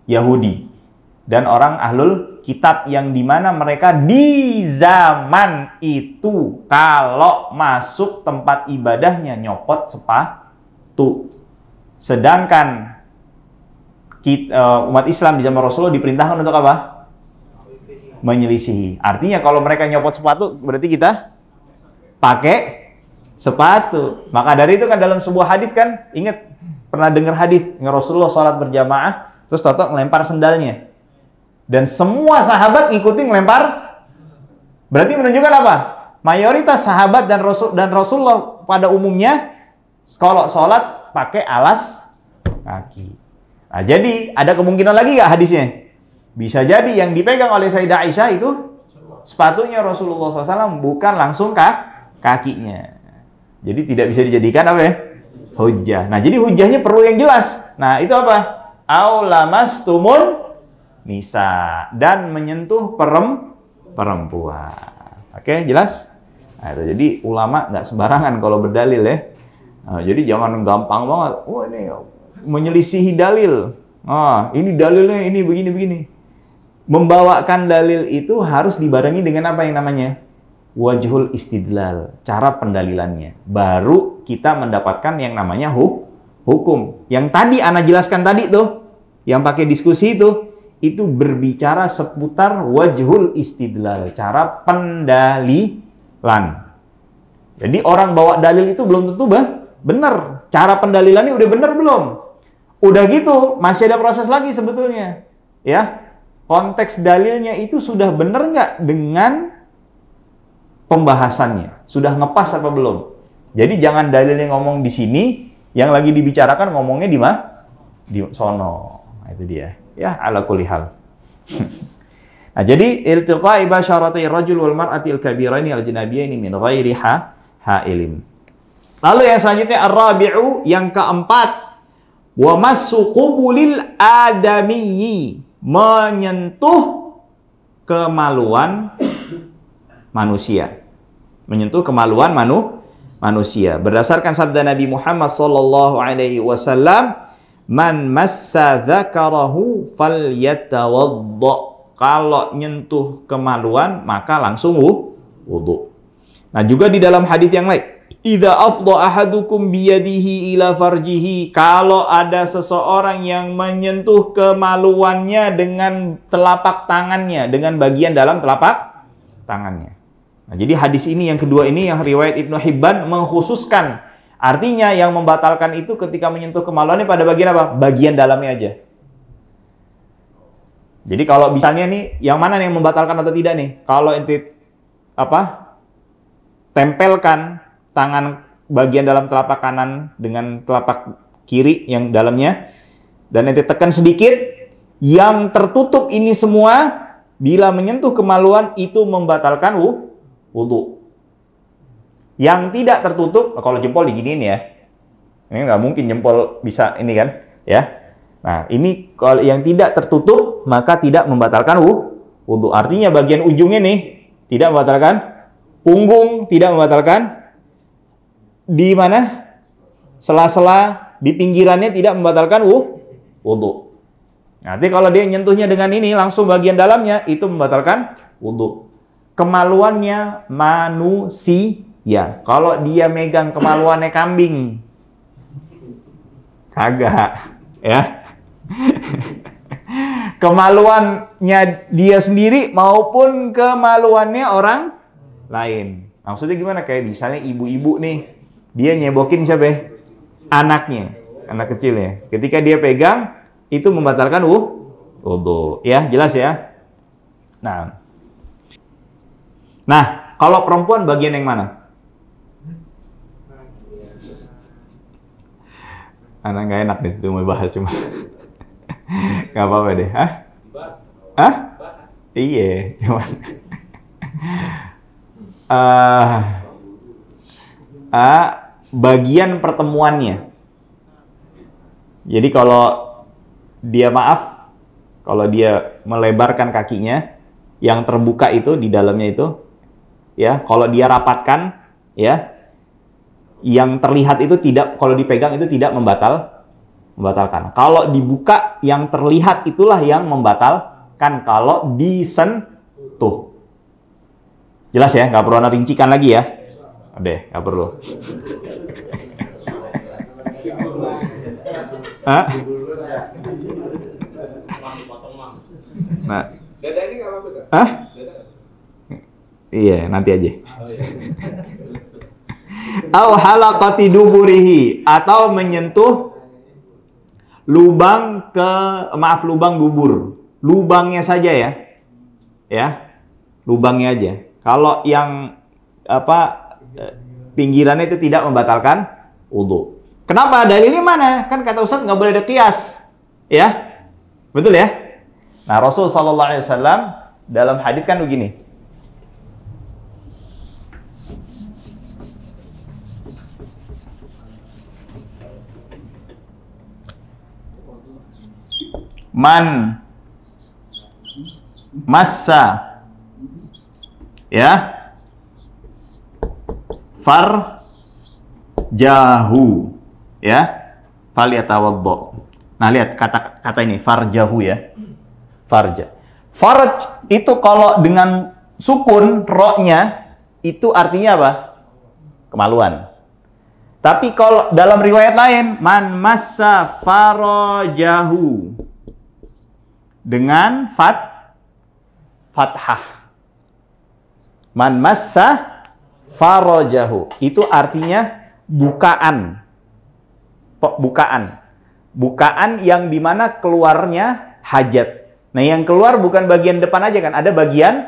Yahudi dan orang ahlul kitab yang dimana mereka di zaman itu kalau masuk tempat ibadahnya nyopot sepatu. Sedangkan umat Islam di zaman Rasulullah diperintahkan untuk apa? Menyelisihi. Artinya kalau mereka nyopot sepatu berarti kita pakai sepatu. Maka dari itu kan dalam sebuah hadis kan, ingat pernah dengar hadis Rasulullah sholat berjamaah terus toto ngelempar sendalnya. Dan semua sahabat ikutin ngelempar. Berarti menunjukkan apa? Mayoritas sahabat dan Rasulullah pada umumnya kalau sholat pakai alas kaki. Nah, jadi ada kemungkinan lagi nggak hadisnya? Bisa jadi yang dipegang oleh Sayyidah Aisyah itu sepatunya Rasulullah SAW, bukan langsung kakinya. Jadi tidak bisa dijadikan apa ya? Hujjah. Nah, jadi hujjahnya perlu yang jelas. Nah, itu apa? Aulamastumun nisa, dan menyentuh perempuan. Oke, jelas? Nah, itu. Jadi ulama nggak sembarangan kalau berdalil ya. Nah, jadi jangan gampang banget. Oh, ini menyelisihi dalil. Ini dalilnya ini begini-begini. Membawakan dalil itu harus dibarengi dengan apa yang namanya? Wajhul istidlal, cara pendalilannya. Baru kita mendapatkan yang namanya hukum. Yang tadi Ana jelaskan tadi tuh, yang pakai diskusi itu berbicara seputar wajhul istidlal, cara pendalilan. Jadi orang bawa dalil itu belum tentu benar. Cara pendalilannya udah benar belum? Udah gitu, masih ada proses lagi sebetulnya. Ya, konteks dalilnya itu sudah benar nggak dengan pembahasannya? Sudah ngepas apa belum? Jadi jangan dalilnya ngomong di sini, yang lagi dibicarakan ngomongnya di mana? Di sono. Nah, itu dia. Ya, ala kulli hal. Nah, jadi iltiqa'i basyarati rajul wal mar'ati al-kabiraini al-janabiyaini min ghairi ha'ilin. Lalu yang selanjutnya ar-rabi'u, yang keempat, wa massu qubulil adamiyyi, menyentuh kemaluan manusia. Menyentuh kemaluan manusia. Berdasarkan sabda Nabi Muhammad sallallahu alaihi wasallam, man massa dzakarahu falyatawadda. Kalau nyentuh kemaluan maka langsung wudu. Nah, juga di dalam hadis yang lain, idza afdha ahadukum biyadihi ila farjihi, kalau ada seseorang yang menyentuh kemaluannya dengan telapak tangannya, dengan bagian dalam telapak tangannya. Nah, jadi hadis ini yang kedua ini yang riwayat Ibnu Hibban mengkhususkan, artinya yang membatalkan itu ketika menyentuh kemaluannya pada bagian apa? Bagian dalamnya aja. Jadi kalau misalnya nih, yang mana nih yang membatalkan atau tidak nih? Kalau ente tempelkan tangan bagian dalam telapak kanan dengan telapak kiri yang dalamnya, dan ente tekan sedikit, yang tertutup ini semua bila menyentuh kemaluan itu membatalkan wudu. Yang tidak tertutup, kalau jempol diginiin ya, ini nggak mungkin jempol bisa ini kan, ya. Nah, ini kalau yang tidak tertutup maka tidak membatalkan wudu. Artinya bagian ujungnya nih tidak membatalkan, punggung tidak membatalkan, di mana sela-sela di pinggirannya tidak membatalkan wudu. Nanti kalau dia nyentuhnya dengan ini langsung bagian dalamnya itu membatalkan wudu. Kemaluannya manusia. Kalau dia megang kemaluannya kambing, kagak, ya. Kemaluannya dia sendiri maupun kemaluannya orang lain. Maksudnya gimana? Kayak misalnya ibu-ibu nih, dia nyebokin siapa? Anaknya, anak kecilnya. Ketika dia pegang, itu membatalkan wudu. Ya, jelas ya? Nah, kalau perempuan bagian yang mana? Anak nggak enak nih, itu mau bahas cuma. Nggak apa-apa deh. Hah? Iya, cuman. Bagian pertemuannya. Jadi kalau dia kalau dia melebarkan kakinya, yang terbuka itu di dalamnya itu, ya, kalau dia rapatkan, ya, yang terlihat itu tidak, kalau dipegang itu tidak membatalkan. Kalau dibuka, yang terlihat itulah yang membatalkan kalau disentuh. Jelas ya, nggak perlu rincikan lagi ya. Deh, nggak perlu. Hah? Nah. Dada ini nggak apa-apa? Hah? Iya, nanti aja. Au halaqati duburihi, atau menyentuh lubang dubur. Lubangnya saja ya. Ya. Lubangnya aja. Kalau yang pinggirannya itu tidak membatalkan wudu. Kenapa? Dalilnya mana? Kan kata Ustaz nggak boleh ada qiyas. Ya. Betul ya? Nah, Rasul sallallahu alaihi wasallam dalam hadis kan begini. Man massa, ya, farjahu, ya, falyatawaddo. Nah, lihat kata ini farjahu ya. Farja. Farj itu kalau dengan sukun ro-nya itu artinya apa? Kemaluan. Tapi kalau dalam riwayat lain, man massa farajahu dengan fathah. Man massa farajahu itu artinya bukaan. Bukaan yang dimana keluarnya hajat. Nah, yang keluar bukan bagian depan aja kan, ada bagian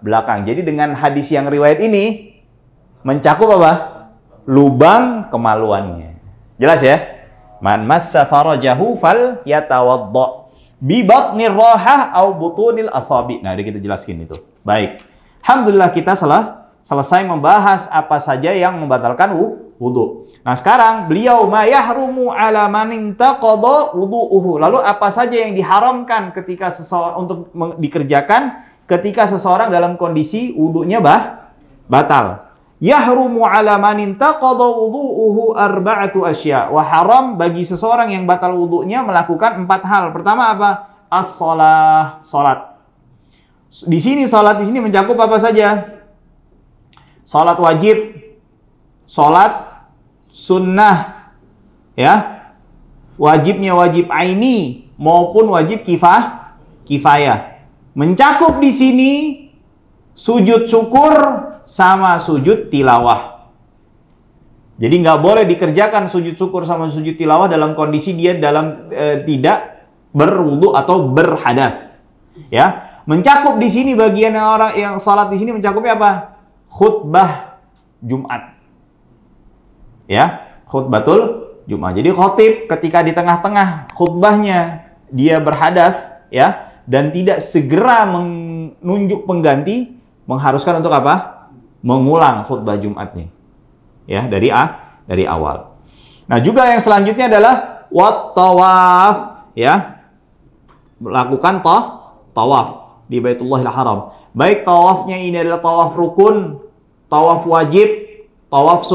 belakang. Jadi dengan hadis yang riwayat ini mencakup apa? Lubang kemaluannya. Jelas ya? Man massa farajahu fal yatawaddo bi batnir rahah au butunil asabi. Nah, udah kita jelaskan itu. Baik. Alhamdulillah kita selesai membahas apa saja yang membatalkan wudu. Nah, sekarang beliau ma yahrumu ala man intaqada wudu'uhu. Lalu apa saja yang diharamkan ketika seseorang untuk dikerjakan ketika seseorang dalam kondisi wudunya batal. Yahrumu ala man intaqada wudu'uhu arba'atu asya. Wa haram bagi seseorang yang batal wudunya melakukan 4 hal. Pertama apa? Salat. Di sini salat di sini mencakup apa saja? Salat wajib, salat sunnah, ya, wajibnya wajib aini maupun wajib kifayah. Mencakup di sini sujud syukur sama sujud tilawah. Jadi nggak boleh dikerjakan sujud syukur sama sujud tilawah dalam kondisi dia tidak berwudu atau berhadas. Ya, mencakup di sini bagian orang yang salat di sini mencakupnya apa? Khutbah Jumat. Ya, khutbatul Jumat. Jadi khotib ketika di tengah-tengah khutbahnya dia berhadas, ya, dan tidak segera menunjuk pengganti, mengharuskan untuk apa? Mengulang khutbah Jumatnya. Ya, dari awal. Nah, juga yang selanjutnya adalah wat tawaf, ya. Melakukan tawaf di Baitullahil Haram. Baik tawafnya ini adalah tawaf rukun, tawaf wajib, tawaf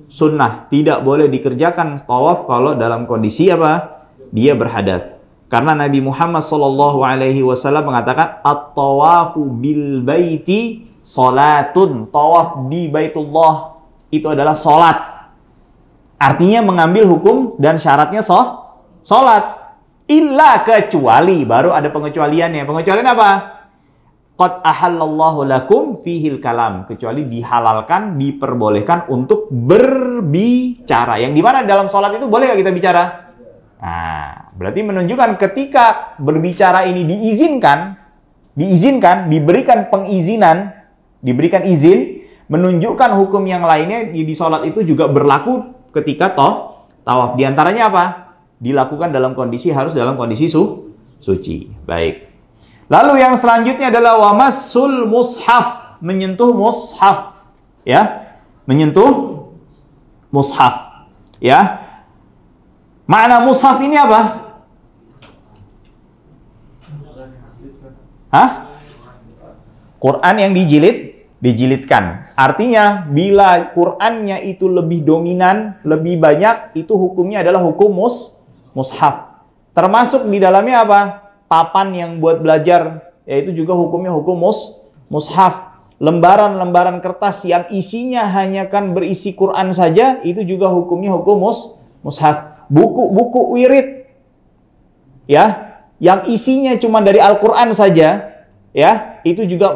sunnah. Tidak boleh dikerjakan tawaf kalau dalam kondisi apa? Dia berhadas. Karena Nabi Muhammad SAW mengatakan at-tawafu bil baiti salatun. Tawaf di Baitullah itu adalah salat. Artinya mengambil hukum dan syaratnya salat. Illa kecuali, baru ada pengecualiannya. Pengecualian apa? Qad ahallallahu lakum fihil kalam. Kecuali dihalalkan, diperbolehkan untuk berbicara. Yang dimana dalam sholat itu boleh nggak kita bicara? Nah, berarti menunjukkan ketika berbicara ini diizinkan, diberikan pengizinan, diberikan izin, menunjukkan hukum yang lainnya di sholat itu juga berlaku ketika tawaf. Di antaranya apa? Dilakukan dalam kondisi, harus dalam kondisi suci. Baik. Lalu yang selanjutnya adalah wamassul mushaf, menyentuh mushaf, ya, menyentuh mushaf, ya. Makna mushaf ini apa? Hah? Quran yang dijilidkan. Artinya bila Qurannya itu lebih dominan, lebih banyak, itu hukumnya adalah hukum mushaf. Termasuk di dalamnya apa? Papan yang buat belajar, yaitu juga hukumnya hukum mushaf. Lembaran-lembaran kertas yang isinya hanya kan berisi Quran saja, itu juga hukumnya hukum mushaf. Buku-buku wirid, ya, yang isinya cuma dari Al-Quran saja, ya, itu juga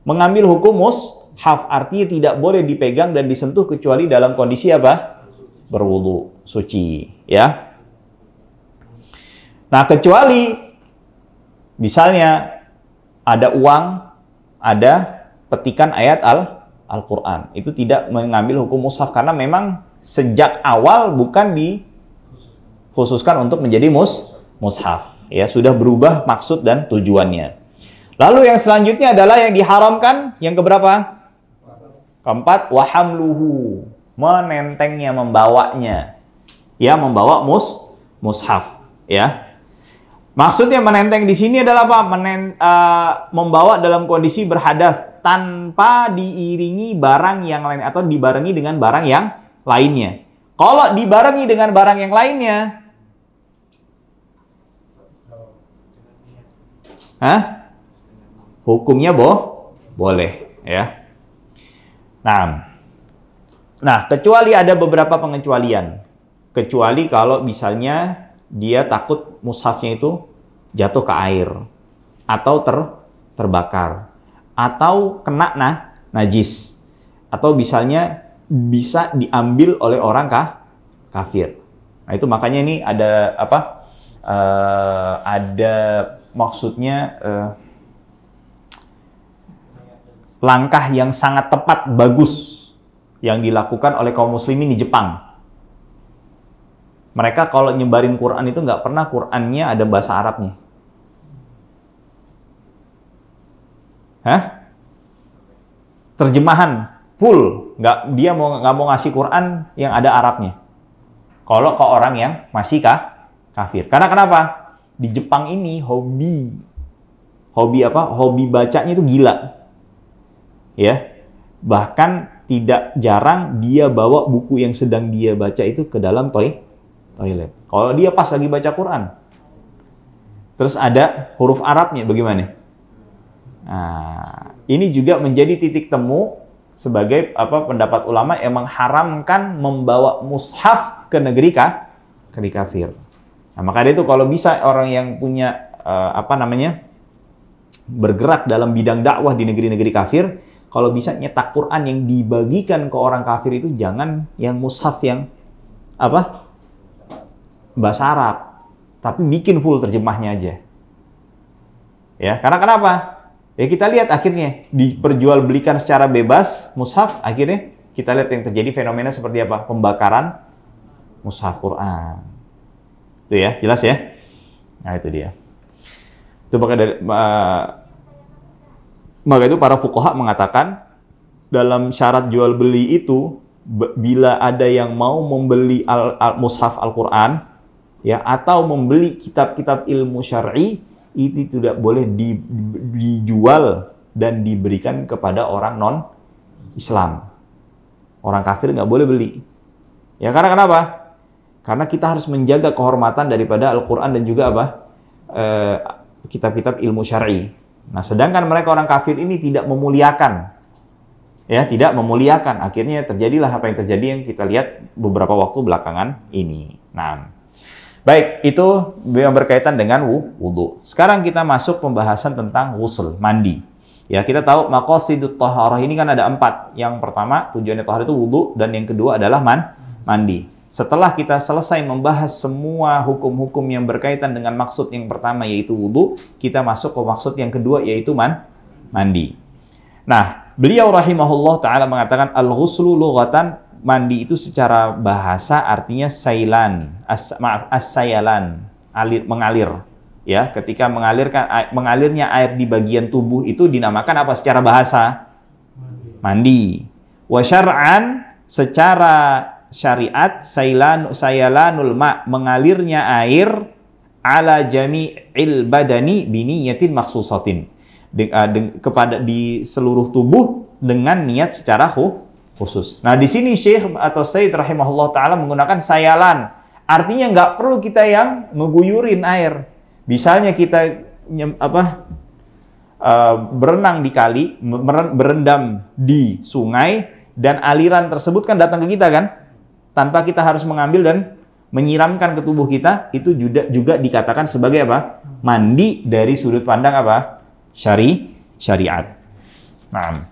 mengambil hukum mushaf. Artinya tidak boleh dipegang dan disentuh kecuali dalam kondisi apa? Berwudu, suci, ya. Nah, kecuali misalnya ada uang, ada petikan ayat Al-Quran, itu tidak mengambil hukum mushaf karena memang sejak awal bukan dikhususkan untuk menjadi mushaf, ya, sudah berubah maksud dan tujuannya. Lalu yang selanjutnya adalah yang diharamkan, yang keberapa? Keempat, wahamluhu, menentengnya, membawanya, ya, membawa mushaf, ya. Maksudnya menenteng di sini adalah apa? Membawa dalam kondisi berhadas tanpa diiringi barang yang lain atau dibarengi dengan barang yang lainnya. Kalau dibarengi dengan barang yang lainnya, hukumnya boleh, ya. Nah, kecuali ada beberapa pengecualian. Kecuali kalau misalnya dia takut mushafnya itu jatuh ke air atau terbakar atau kena najis atau misalnya bisa diambil oleh orang kafir. Nah, itu makanya ini ada apa? Ada maksudnya langkah yang sangat tepat, bagus yang dilakukan oleh kaum muslimin di Jepang. Mereka kalau nyebarin Quran itu nggak pernah Qurannya ada bahasa Arabnya. Terjemahan full, dia nggak mau ngasih Quran yang ada Arabnya. Kalau ke orang yang masih kafir. Karena kenapa? Di Jepang ini hobi apa? Hobi bacanya itu gila, ya. Bahkan tidak jarang dia bawa buku yang sedang dia baca itu ke dalam toilet. Kalau dia pas lagi baca Quran, terus ada huruf Arabnya, bagaimana? Nah, ini juga menjadi titik temu sebagai pendapat ulama yang mengharamkan membawa mushaf ke negeri kafir. Nah, maka itu kalau bisa orang yang punya bergerak dalam bidang dakwah di negeri-negeri kafir, kalau bisa nyetak Quran yang dibagikan ke orang kafir itu jangan yang mushaf yang bahasa Arab, tapi bikin full terjemahnya aja. Ya, karena kenapa? Ya kita lihat akhirnya diperjualbelikan secara bebas mushaf, akhirnya kita lihat yang terjadi fenomena seperti apa? Pembakaran mushaf Quran. Itu ya, jelas ya? Nah, itu dia. Itu maka itu para fuqaha mengatakan dalam syarat jual beli itu bila ada yang mau membeli mushaf Al-Quran, ya, atau membeli kitab-kitab ilmu syar'i, itu tidak boleh dijual dan diberikan kepada orang non-Islam. Orang kafir nggak boleh beli. Ya karena kenapa? Karena kita harus menjaga kehormatan daripada Al-Quran dan juga apa? Kitab-kitab ilmu syar'i. Nah, sedangkan mereka orang kafir ini tidak memuliakan. Ya, tidak memuliakan. Akhirnya terjadilah apa yang terjadi yang kita lihat beberapa waktu belakangan ini. Nah, baik, itu yang berkaitan dengan wudu. Sekarang kita masuk pembahasan tentang ghusl, mandi. Ya, kita tahu maqasidut thaharah ini kan ada 4. Yang pertama, tujuannya thaharah itu wudu, dan yang kedua adalah mandi. Setelah kita selesai membahas semua hukum-hukum yang berkaitan dengan maksud yang pertama yaitu wudu, kita masuk ke maksud yang kedua yaitu mandi. Nah, beliau rahimahullah ta'ala mengatakan al-ghuslu lughatan, mandi itu secara bahasa artinya sailan, as-sayalan, mengalir. Ya, ketika mengalirnya air di bagian tubuh itu dinamakan apa secara bahasa? Mandi. Wa syar'an, secara syariat sayalanul ma, mengalirnya air ala jami'il badani biniyatin maksusatin, kepada di seluruh tubuh dengan niat secara khusus. Nah, di sini Syekh atau Sayyid rahimahullah taala menggunakan sayalan. Artinya nggak perlu kita yang ngeguyurin air. Misalnya kita berenang di kali, berendam di sungai, dan aliran tersebut kan datang ke kita kan? Tanpa kita harus mengambil dan menyiramkan ke tubuh kita, itu juga dikatakan sebagai apa? Mandi dari sudut pandang apa? Syariat. Nah,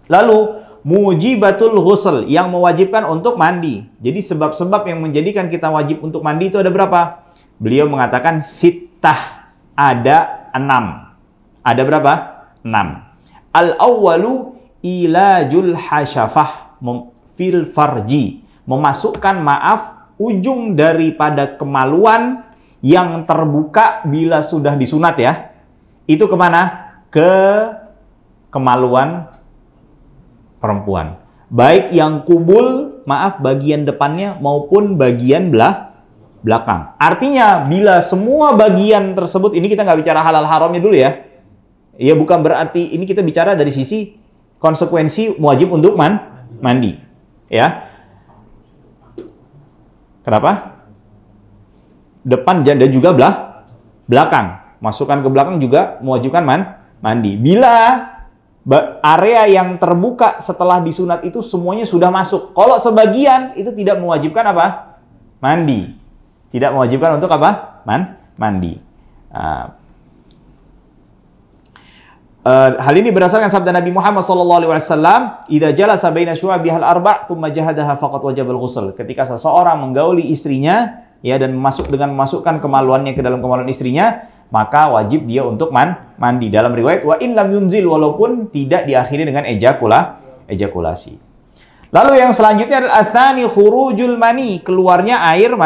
lalu mujibatul ghusl, yang mewajibkan untuk mandi. Jadi sebab-sebab yang menjadikan kita wajib untuk mandi itu ada berapa? Beliau mengatakan sittah, ada 6. Ada berapa? 6. Al-awwalu ilajul hasyafah fil farji, memasukkan ujung daripada kemaluan yang terbuka bila sudah disunat ya. Itu kemana? Ke kemaluan perempuan. Baik yang kubul, bagian depannya maupun bagian belakang. Artinya bila semua bagian tersebut, ini kita nggak bicara halal haramnya dulu ya. Ya bukan berarti, ini kita bicara dari sisi konsekuensi wajib untuk mandi. Ya. Kenapa? Depan dan juga belakang. Masukkan ke belakang juga mewajibkan mandi. Bila area yang terbuka setelah disunat itu semuanya sudah masuk. Kalau sebagian itu tidak mewajibkan apa? Mandi. Tidak mewajibkan untuk apa? Mandi. Hal ini berdasarkan sabda Nabi Muhammad SAW, "Idza jalasa baina syu'abihal arba' tsumma jahadaha faqad wajabal ghusl." Ketika seseorang menggauli istrinya ya dan memasukkan kemaluannya ke dalam kemaluan istrinya, maka wajib dia untuk mandi. Dalam riwayat wa in lam yunzil, walaupun tidak diakhiri dengan ejakulasi. Lalu yang selanjutnya adalah atsani khurujul mani, keluarnya air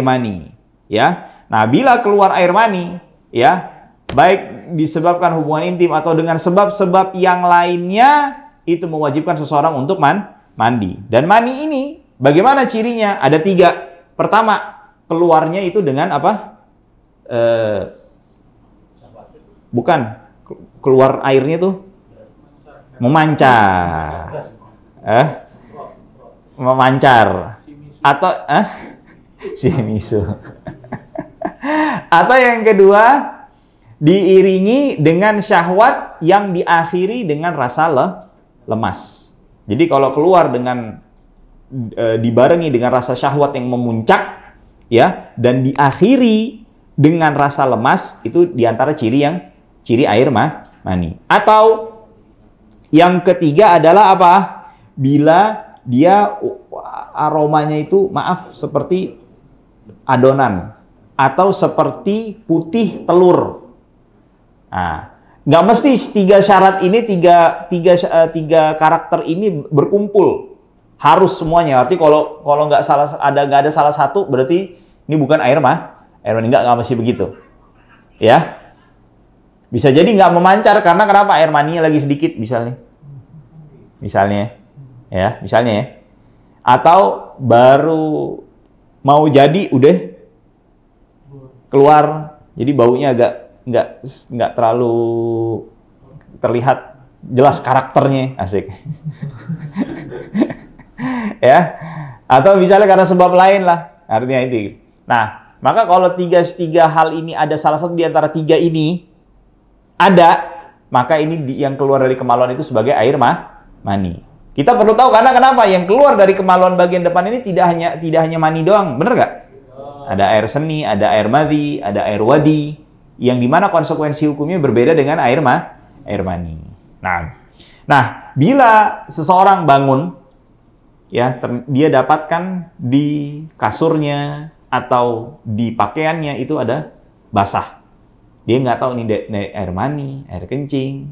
mani, ya. Nah, bila keluar air mani, ya, baik disebabkan hubungan intim atau dengan sebab-sebab yang lainnya, itu mewajibkan seseorang untuk mandi. Dan mani ini bagaimana cirinya? Ada 3. Pertama, keluarnya itu dengan apa? Bukan, keluar airnya tuh memancar. Memancar. Atau simisu. Atau yang kedua, diiringi dengan syahwat yang diakhiri dengan rasa lemas. Jadi kalau keluar dengan dibarengi dengan rasa syahwat yang memuncak ya, dan diakhiri dengan rasa lemas, itu diantara ciri air mani. Atau yang ketiga adalah apa? Bila dia aromanya itu seperti adonan atau seperti putih telur. Nah, nggak mesti 3 syarat ini, tiga karakter ini berkumpul. Harus semuanya. Arti kalau nggak ada salah satu, berarti ini bukan air mani. Nggak mesti begitu. Ya. Bisa jadi nggak memancar karena kenapa? Air maninya lagi sedikit misalnya. Ya, misalnya ya. Atau baru mau jadi udah keluar. Jadi baunya agak nggak terlalu terlihat jelas karakternya, asik. Ya, atau misalnya karena sebab lain lah, artinya itu. Nah, maka kalau tiga hal ini ada salah satu di antara tiga ini ada, maka ini yang keluar dari kemaluan itu sebagai air mani. Kita perlu tahu karena kenapa yang keluar dari kemaluan bagian depan ini tidak hanya mani doang, bener nggak? Ada air seni, ada air madhi, ada air wadi, yang dimana konsekuensi hukumnya berbeda dengan air mani. Nah, bila seseorang bangun, ya, dia dapatkan di kasurnya atau di pakaiannya itu ada basah. Dia nggak tahu ini air mani, air kencing,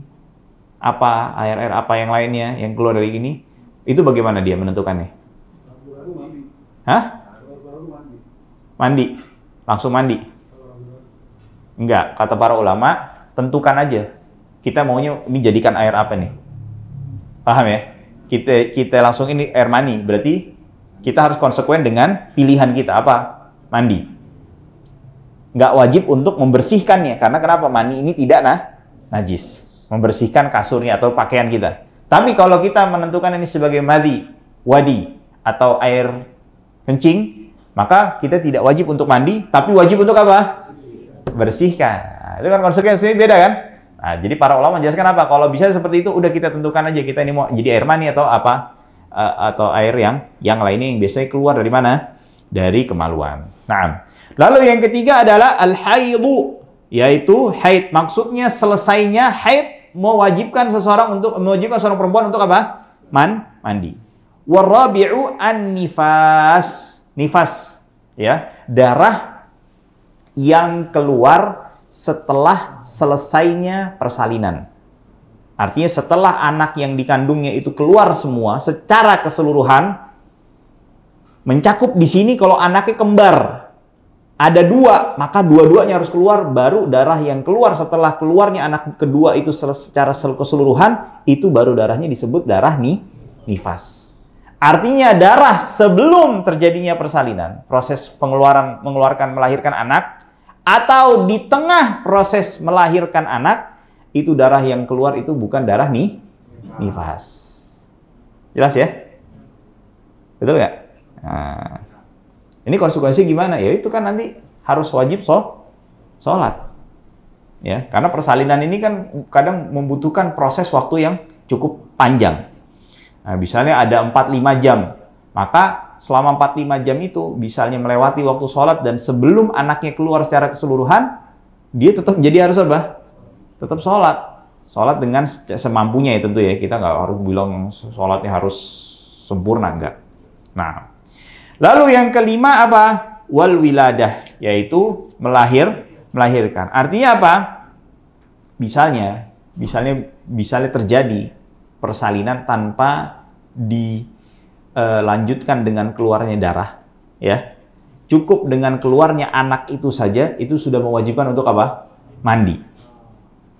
air apa yang lainnya yang keluar dari ini. Itu bagaimana dia menentukannya? Hah? Mandi. Langsung mandi. Enggak, kata para ulama, tentukan aja. Kita maunya ini jadikan air apa nih? Paham ya? Kita langsung ini air mani, berarti kita harus konsekuen dengan pilihan kita apa? Mandi. Nggak wajib untuk membersihkannya, karena kenapa? Mani ini tidak najis. Membersihkan kasurnya atau pakaian kita. Tapi kalau kita menentukan ini sebagai madhi, wadi, atau air kencing, maka kita tidak wajib untuk mandi, tapi wajib untuk apa? Bersihkan. Nah, itu kan konsekuensinya beda kan? Nah, jadi para ulama menjelaskan apa? Kalau bisa seperti itu, udah kita tentukan aja kita ini mau jadi air mani atau apa, atau air yang lainnya yang biasanya keluar dari mana? Dari kemaluan. Nah, lalu yang ketiga adalah al-haidu, yaitu haid. Maksudnya selesainya haid mewajibkan seorang perempuan untuk apa? Mandi. Warabi'u an-nifas. Nifas, ya, darah yang keluar setelah selesainya persalinan. Artinya setelah anak yang dikandungnya itu keluar semua secara keseluruhan, mencakup di sini kalau anaknya kembar ada dua, maka dua-duanya harus keluar, baru darah yang keluar setelah keluarnya anak kedua itu secara keseluruhan, itu baru darahnya disebut darah nifas. Artinya darah sebelum terjadinya persalinan, proses melahirkan anak, atau di tengah proses melahirkan anak, itu darah yang keluar itu bukan darah nifas. Jelas ya? Betul nggak? Nah, ini konsekuensi gimana? Ya itu kan nanti harus wajib sholat. Ya, karena persalinan ini kan kadang membutuhkan proses waktu yang cukup panjang. Nah, misalnya ada 4-5 jam, maka selama 4-5 jam itu misalnya melewati waktu sholat dan sebelum anaknya keluar secara keseluruhan, dia tetap jadi harus apa? Tetap sholat. Sholat dengan semampunya ya tentu ya, kita nggak harus bilang sholatnya harus sempurna, enggak. Nah, lalu yang kelima apa? Wal wiladah, yaitu melahirkan. Artinya apa? Misalnya terjadi persalinan tanpa dilanjutkan dengan keluarnya darah, ya. Cukup dengan keluarnya anak itu saja, itu sudah mewajibkan untuk apa? Mandi.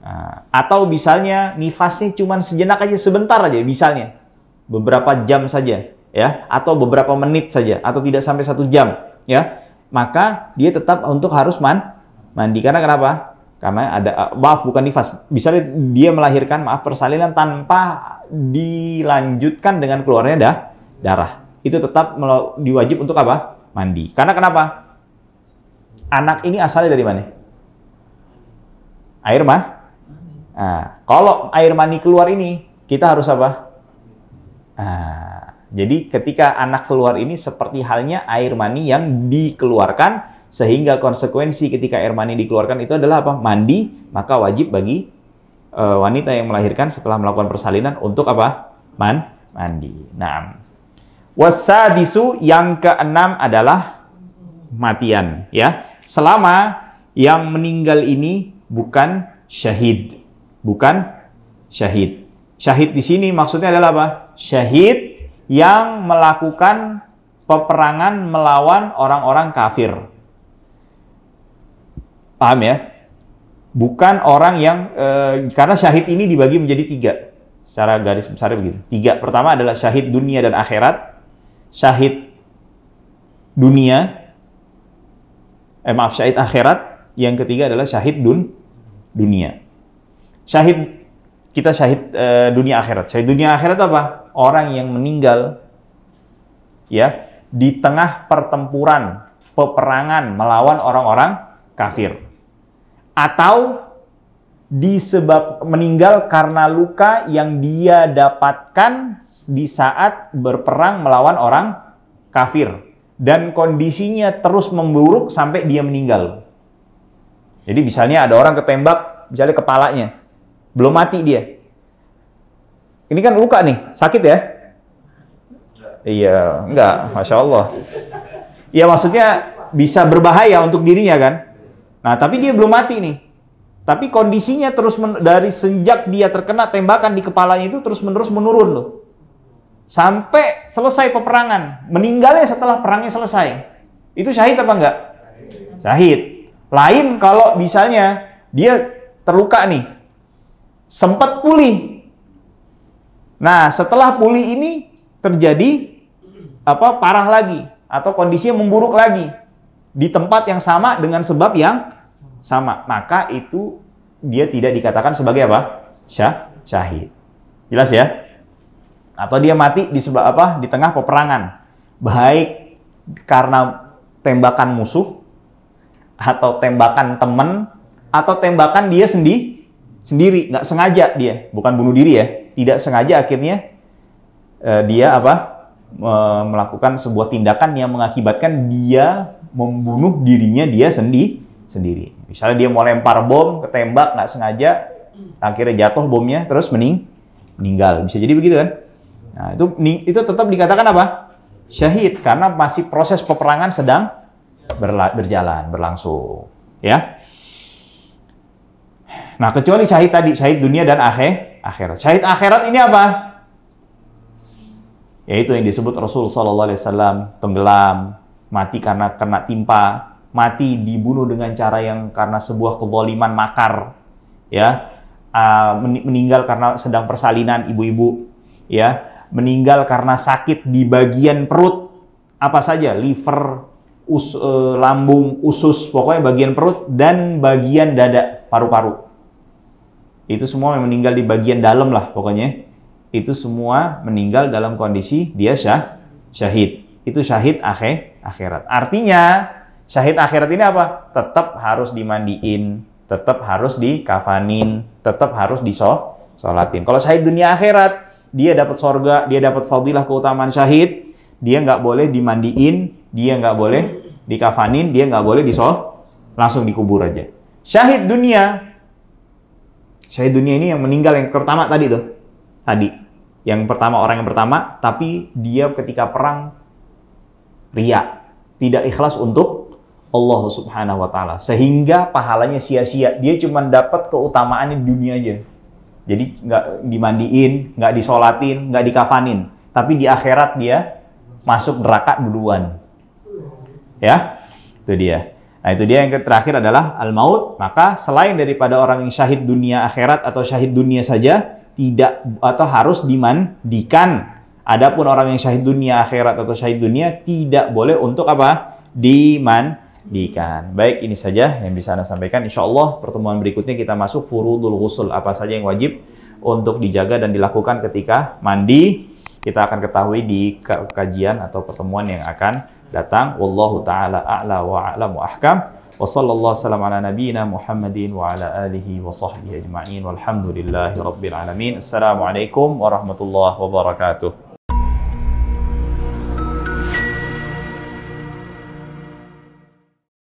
Nah, atau misalnya nifasnya cuma sejenak aja, sebentar aja, misalnya beberapa jam saja, ya, atau beberapa menit saja, atau tidak sampai 1 jam, ya, maka dia tetap untuk harus mandi. Karena kenapa? Karena ada, bukan nifas, misalnya dia melahirkan, persalinan tanpa dilanjutkan dengan keluarnya darah. Itu tetap diwajib untuk apa? Mandi. Karena kenapa? Anak ini asalnya dari mana? Air Nah, kalau air mani keluar ini, kita harus apa? Nah, jadi ketika anak keluar ini seperti halnya air mani yang dikeluarkan, sehingga konsekuensi ketika air mani dikeluarkan itu adalah apa? Mandi, maka wajib bagi wanita yang melahirkan setelah melakukan persalinan untuk apa? Mandi. Nah, wasadisu, yang keenam adalah matian, ya. Selama yang meninggal ini bukan syahid. Syahid di sini maksudnya adalah apa? Syahid yang melakukan peperangan melawan orang-orang kafir. Paham ya? Bukan orang yang, karena syahid ini dibagi menjadi 3. Secara garis besarnya begitu. 3. Pertama adalah syahid dunia dan akhirat. Syahid dunia, syahid akhirat. Yang ketiga adalah syahid dunia. Syahid kita syahid dunia akhirat. Syahid dunia akhirat apa? Orang yang meninggal ya di tengah pertempuran, peperangan melawan orang-orang kafir. Atau disebab meninggal karena luka yang dia dapatkan di saat berperang melawan orang kafir. Dan kondisinya terus memburuk sampai dia meninggal. Jadi misalnya ada orang ketembak, misalnya kepalanya, belum mati dia. Ini kan luka nih, sakit ya? Iya, enggak, Masya Allah. Ya maksudnya bisa berbahaya untuk dirinya kan? Nah tapi dia belum mati nih. Tapi kondisinya terus dari sejak dia terkena tembakan di kepalanya itu terus-menerus menurun loh. Sampai selesai peperangan. Meninggalnya setelah perangnya selesai. Itu syahid apa enggak? Syahid. Lain kalau misalnya dia terluka nih. Sempat pulih. Nah, setelah pulih ini terjadi parah lagi atau kondisinya memburuk lagi di tempat yang sama dengan sebab yang sama. Maka itu dia tidak dikatakan sebagai apa? Syahid. Jelas ya? Atau dia mati di di tengah peperangan, baik karena tembakan musuh atau tembakan teman atau tembakan dia sendiri, nggak sengaja dia, bukan bunuh diri ya, tidak sengaja akhirnya dia melakukan sebuah tindakan yang mengakibatkan dia membunuh dirinya dia sendiri. Misalnya dia mau lempar bom, ketembak nggak sengaja, akhirnya jatuh bomnya, terus meninggal. Bisa jadi begitu kan? Nah, itu tetap dikatakan apa? Syahid, karena masih proses peperangan sedang berlangsung, ya. Nah, kecuali syahid tadi, syahid dunia dan akhirat. Syahid akhirat ini apa? Yaitu yang disebut Rasul sallallahu alaihi wasallam, tenggelam, mati karena kena timpa, mati dibunuh dengan cara yang karena sebuah kezaliman makar, ya. Meninggal karena sedang persalinan ibu-ibu, ya. Meninggal karena sakit di bagian perut, apa saja, liver, lambung, usus, pokoknya bagian perut dan bagian dada, paru-paru. Itu semua yang meninggal di bagian dalam lah pokoknya. Itu semua meninggal dalam kondisi dia syahid. Itu syahid akhirat. Artinya syahid akhirat ini apa? Tetap harus dimandiin, tetap harus dikafanin, tetap harus disolatin. Kalau syahid dunia akhirat, dia dapat sorga, dia dapat fadilah keutamaan syahid, dia nggak boleh dimandiin, dia nggak boleh dikafanin, dia nggak boleh langsung dikubur aja. Syahid dunia ini yang meninggal yang pertama tadi tuh. Yang pertama, orang yang pertama, tapi dia ketika perang riya, tidak ikhlas untuk Allah Subhanahu wa taala, sehingga pahalanya sia-sia. Dia cuma dapat keutamaan di dunia aja. Jadi nggak dimandiin, nggak disolatin, nggak dikafanin. Tapi di akhirat dia masuk neraka duluan. Ya, itu dia. Nah, itu dia yang terakhir adalah al-maut. Maka selain daripada orang yang syahid dunia akhirat atau syahid dunia saja, tidak atau harus dimandikan. Adapun orang yang syahid dunia akhirat atau syahid dunia tidak boleh untuk apa? Dimandikan. Baik, ini saja yang bisa Anda sampaikan. Insya Allah pertemuan berikutnya kita masuk furudul ghusl. Apa saja yang wajib untuk dijaga dan dilakukan ketika mandi. Kita akan ketahui di kajian atau pertemuan yang akan datang. Wallahu ta'ala a'la wa a'lamu ahkam. Wa sallallahu salam ala nabiyyina Muhammadin wa ala alihi wa sahbihi ajma'in. Walhamdulillahi rabbil alamin. Assalamualaikum warahmatullahi wabarakatuh.